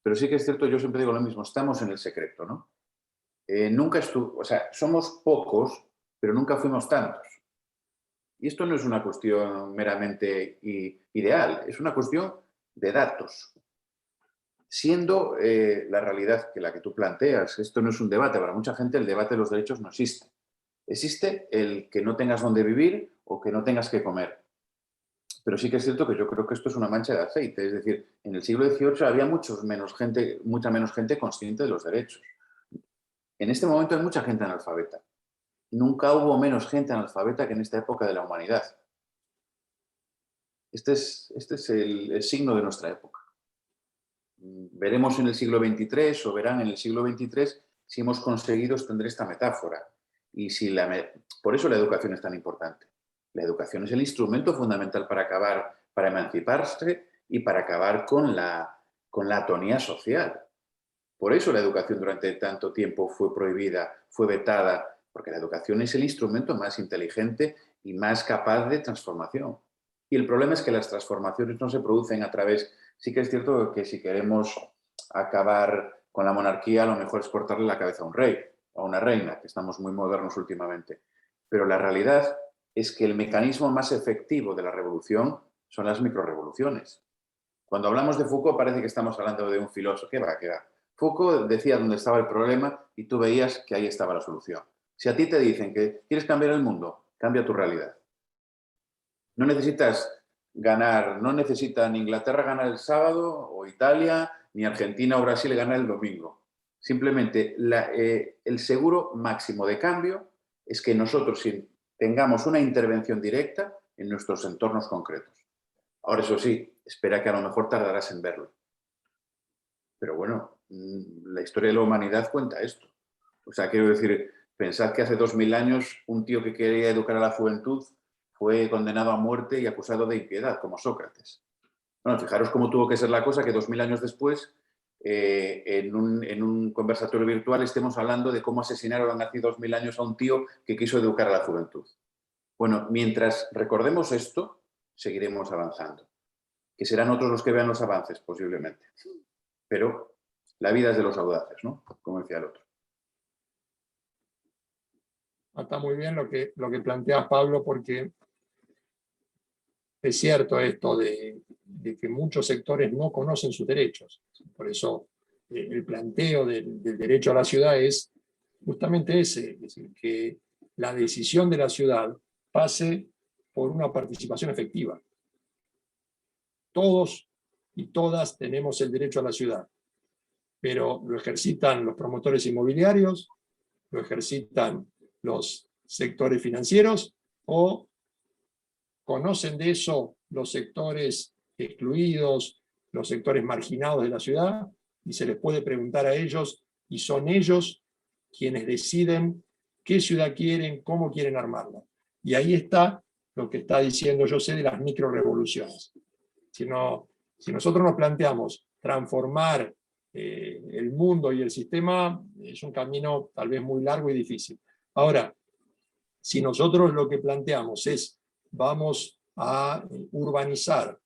Pero sí que es cierto, yo siempre digo lo mismo, estamos en el secreto, ¿no? Nunca estuvo, o sea, somos pocos, pero nunca fuimos tantos. Y esto no es una cuestión meramente ideal, es una cuestión de datos. Siendo la realidad que la que tú planteas, esto no es un debate, para mucha gente el debate de los derechos no existe. Existe el que no tengas dónde vivir o que no tengas que comer. Pero sí que es cierto que yo creo que esto es una mancha de aceite. Es decir, en el siglo XVIII había mucha menos gente consciente de los derechos. En este momento hay mucha gente analfabeta. Nunca hubo menos gente analfabeta que en esta época de la humanidad. Este es el signo de nuestra época. Veremos en el siglo XXIII o verán en el siglo XXIII si hemos conseguido extender esta metáfora. Y si por eso la educación es tan importante. La educación es el instrumento fundamental para acabar, para emanciparse y para acabar con la atonía social. Por eso la educación durante tanto tiempo fue prohibida, fue vetada, porque la educación es el instrumento más inteligente y más capaz de transformación. Y el problema es que las transformaciones no se producen a través... Sí que es cierto que si queremos acabar con la monarquía, lo mejor es cortarle la cabeza a un rey o a una reina, que estamos muy modernos últimamente. Pero la realidad es que el mecanismo más efectivo de la revolución son las microrevoluciones. Cuando hablamos de Foucault parece que estamos hablando de un filósofo. ¿Qué va? ¿Qué va? Foucault decía dónde estaba el problema y tú veías que ahí estaba la solución. Si a ti te dicen que quieres cambiar el mundo, cambia tu realidad. No necesitas ganar, no necesita ni Inglaterra ganar el sábado, o Italia, ni Argentina o Brasil ganar el domingo. Simplemente el seguro máximo de cambio es que nosotros tengamos una intervención directa en nuestros entornos concretos. Ahora, eso sí, espera que a lo mejor tardarás en verlo. Pero bueno, la historia de la humanidad cuenta esto. O sea, quiero decir, pensad que hace 2000 años un tío que quería educar a la juventud fue condenado a muerte y acusado de impiedad, como Sócrates. Bueno, fijaros cómo tuvo que ser la cosa que 2000 años después, en un conversatorio virtual, estemos hablando de cómo asesinaron hace 2000 años a un tío que quiso educar a la juventud. Bueno, mientras recordemos esto, seguiremos avanzando. Que serán otros los que vean los avances, posiblemente. Pero la vida es de los audaces, ¿no? Como decía el otro. Está muy bien lo que planteas, Pablo, porque es cierto esto de que muchos sectores no conocen sus derechos. Por eso el planteo del derecho a la ciudad es justamente ese, es decir, que la decisión de la ciudad pase por una participación efectiva. Todos y todas tenemos el derecho a la ciudad, pero lo ejercitan los promotores inmobiliarios, lo ejercitan los sectores financieros, o conocen de eso los sectores excluidos, los sectores marginados de la ciudad, y se les puede preguntar a ellos, y son ellos quienes deciden qué ciudad quieren, cómo quieren armarla. Y ahí está lo que está diciendo José de las microrevoluciones. Si nosotros nos planteamos transformar el mundo y el sistema, es un camino tal vez muy largo y difícil. Ahora, si nosotros lo que planteamos es vamos a urbanizar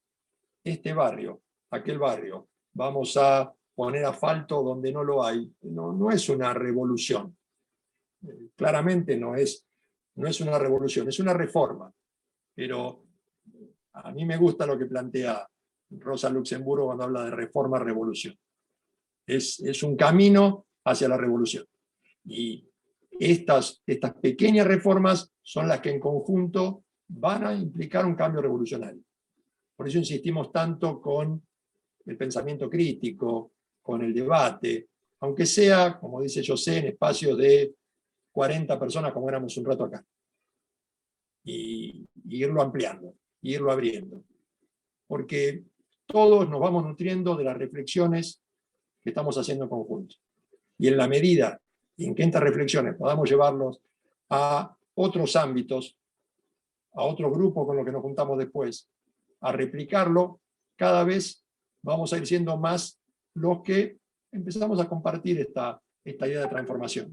este barrio, aquel barrio, vamos a poner asfalto donde no lo hay, no es una revolución. Claramente no es una revolución, es una reforma. Pero a mí me gusta lo que plantea Rosa Luxemburgo cuando habla de reforma-revolución. Es un camino hacia la revolución. Y estas pequeñas reformas son las que en conjunto van a implicar un cambio revolucionario. Por eso insistimos tanto con el pensamiento crítico, con el debate, aunque sea, como dice José, en espacios de 40 personas como éramos un rato acá. Y irlo ampliando, irlo abriendo. Porque todos nos vamos nutriendo de las reflexiones que estamos haciendo en conjunto. Y en la medida en que estas reflexiones podamos llevarlos a otros ámbitos, a otros grupos con los que nos juntamos después, a replicarlo, cada vez vamos a ir siendo más los que empezamos a compartir esta idea de transformación,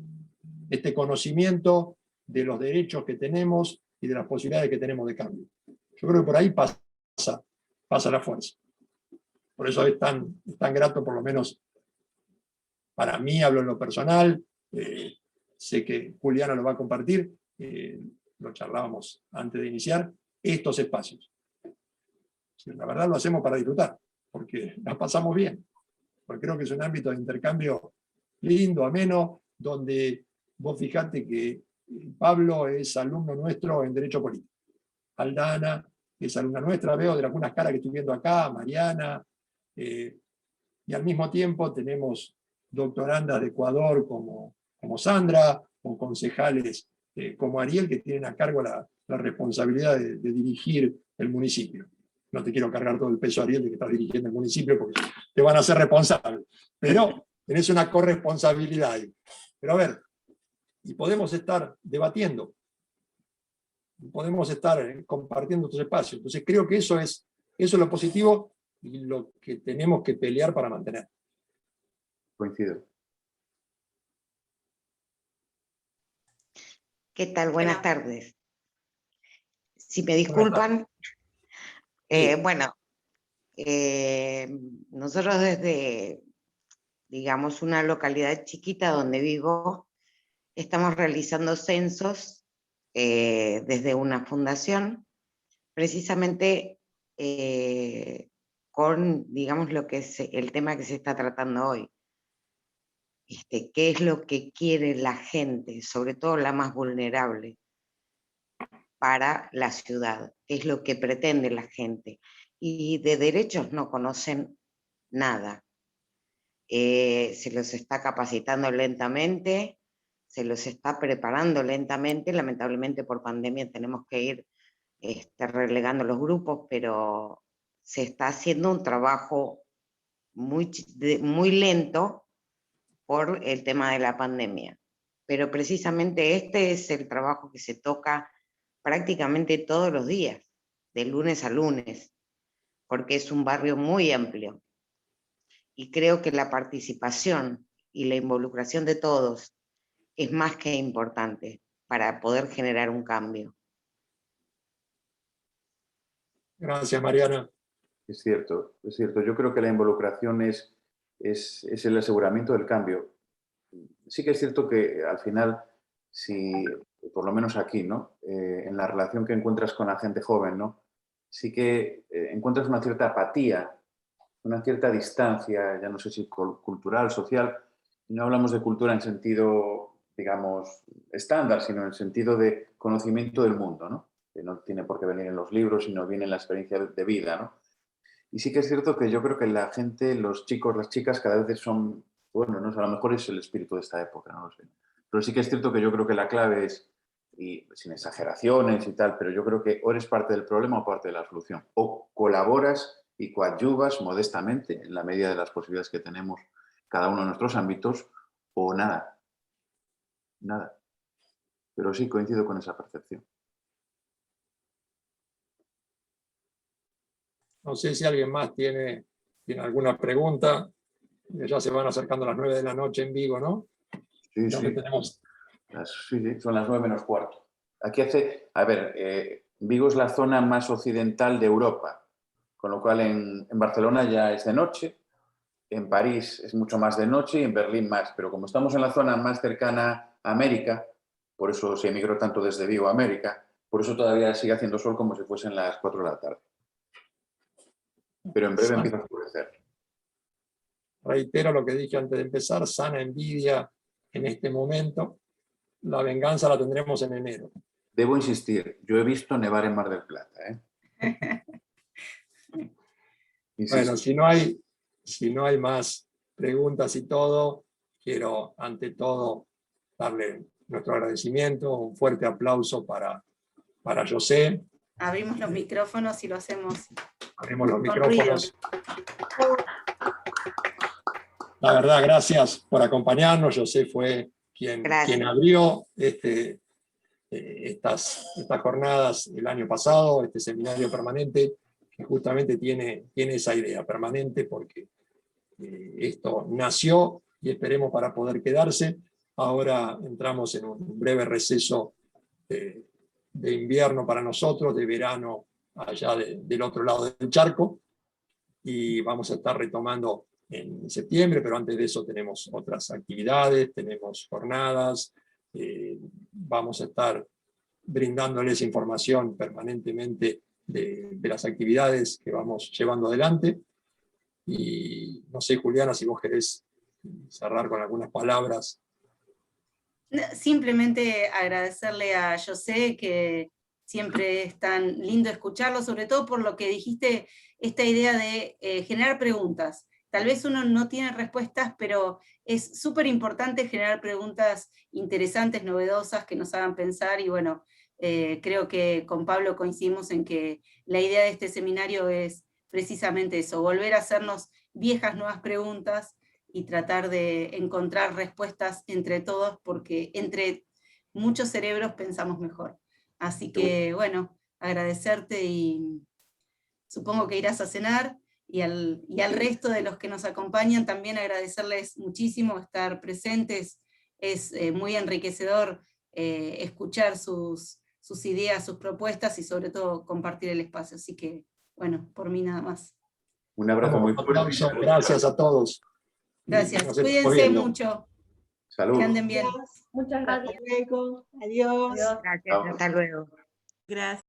este conocimiento de los derechos que tenemos y de las posibilidades que tenemos de cambio. Yo creo que por ahí pasa la fuerza. Por eso es tan grato, por lo menos para mí, hablo en lo personal, sé que Juliana lo va a compartir, lo charlábamos antes de iniciar, estos espacios. La verdad lo hacemos para disfrutar, porque la pasamos bien, porque creo que es un ámbito de intercambio lindo, ameno, donde vos fijate que Pablo es alumno nuestro en Derecho Político. Aldana es alumna nuestra, veo de algunas caras que estoy viendo acá, Mariana, y al mismo tiempo tenemos doctorandas de Ecuador como Sandra, o concejales como Ariel, que tienen a cargo la responsabilidad de dirigir el municipio. No te quiero cargar todo el peso, Ariel, de que estás dirigiendo el municipio, porque te van a hacer responsable. Pero tenés una corresponsabilidad ahí. Pero a ver, y podemos estar debatiendo, podemos estar compartiendo estos espacios. Entonces creo que eso es lo positivo y lo que tenemos que pelear para mantener. Coincido. ¿Qué tal? Buenas tardes. Si me disculpan, nosotros desde, digamos, una localidad chiquita donde vivo, estamos realizando censos desde una fundación, precisamente con, digamos, lo que es el tema que se está tratando hoy. ¿Qué es lo que quiere la gente, sobre todo la más vulnerable, para la ciudad? ¿Qué es lo que pretende la gente? Y de derechos no conocen nada. Se los está capacitando lentamente, se los está preparando lentamente. Lamentablemente por pandemia tenemos que ir relegando los grupos, pero se está haciendo un trabajo muy lento por el tema de la pandemia. Pero precisamente este es el trabajo que se toca prácticamente todos los días, de lunes a lunes, porque es un barrio muy amplio. Y creo que la participación y la involucración de todos es más que importante para poder generar un cambio. Gracias, Mariana. Es cierto, es cierto. Yo creo que la involucración es el aseguramiento del cambio. Sí que es cierto que al final, si, por lo menos aquí, ¿no? En la relación que encuentras con la gente joven, ¿no? Sí que encuentras una cierta apatía, una cierta distancia, ya no sé si cultural, social, y no hablamos de cultura en sentido, digamos, estándar, sino en sentido de conocimiento del mundo, ¿no? Que no tiene por qué venir en los libros, sino viene en la experiencia de vida, ¿no? Y sí que es cierto que yo creo que la gente, los chicos, las chicas, cada vez son, bueno, no sé, a lo mejor es el espíritu de esta época, no lo sé. Pero sí que es cierto que yo creo que la clave es, y sin exageraciones y tal, pero yo creo que o eres parte del problema o parte de la solución. O colaboras y coadyuvas modestamente, en la medida de las posibilidades que tenemos cada uno en nuestros ámbitos, o nada. Nada. Pero sí coincido con esa percepción. No sé si alguien más tiene alguna pregunta. Ya se van acercando las 9 de la noche en Vigo, ¿no? Sí, sí. Tenemos... Sí, son las 9 menos cuarto. Aquí hace, a ver, Vigo es la zona más occidental de Europa, con lo cual en Barcelona ya es de noche, en París es mucho más de noche y en Berlín más, pero como estamos en la zona más cercana a América, por eso se emigró tanto desde Vigo a América, por eso todavía sigue haciendo sol como si fuesen las 4 de la tarde. Pero en breve empieza a oscurecer. reitero lo que dije antes de empezar, sana envidia en este momento, la venganza la tendremos en enero. Debo insistir, yo he visto nevar en Mar del Plata. Bueno, si no hay más preguntas y todo, quiero ante todo darle nuestro agradecimiento, un fuerte aplauso para José. Abrimos los micrófonos y lo hacemos. Abrimos los con micrófonos. La verdad, gracias por acompañarnos. José fue quien abrió estas jornadas el año pasado, este seminario permanente, que justamente tiene esa idea permanente, porque esto nació y esperemos para poder quedarse. Ahora entramos en un breve receso de invierno para nosotros, de verano allá del otro lado del charco, y vamos a estar retomando en septiembre, pero antes de eso tenemos otras actividades, tenemos jornadas, vamos a estar brindándoles información permanentemente de las actividades que vamos llevando adelante. Y no sé, Juliana, si vos querés cerrar con algunas palabras. Simplemente agradecerle a José, que siempre es tan lindo escucharlo, sobre todo por lo que dijiste, esta idea de generar preguntas. Tal vez uno no tiene respuestas, pero es súper importante generar preguntas interesantes, novedosas, que nos hagan pensar, y bueno, creo que con Pablo coincidimos en que la idea de este seminario es precisamente eso, volver a hacernos viejas nuevas preguntas, y tratar de encontrar respuestas entre todos, porque entre muchos cerebros pensamos mejor. Así que, bueno, agradecerte, y supongo que irás a cenar, y al resto de los que nos acompañan también agradecerles muchísimo estar presentes. Es muy enriquecedor escuchar sus ideas, sus propuestas, y sobre todo compartir el espacio. Así que, bueno, por mí nada más. Un abrazo muy fuerte. Gracias a todos. Gracias, Nos cuídense viendo. mucho. Salud. Que anden bien. Muchas gracias. Hasta luego. Adiós. Gracias, hasta luego. Gracias.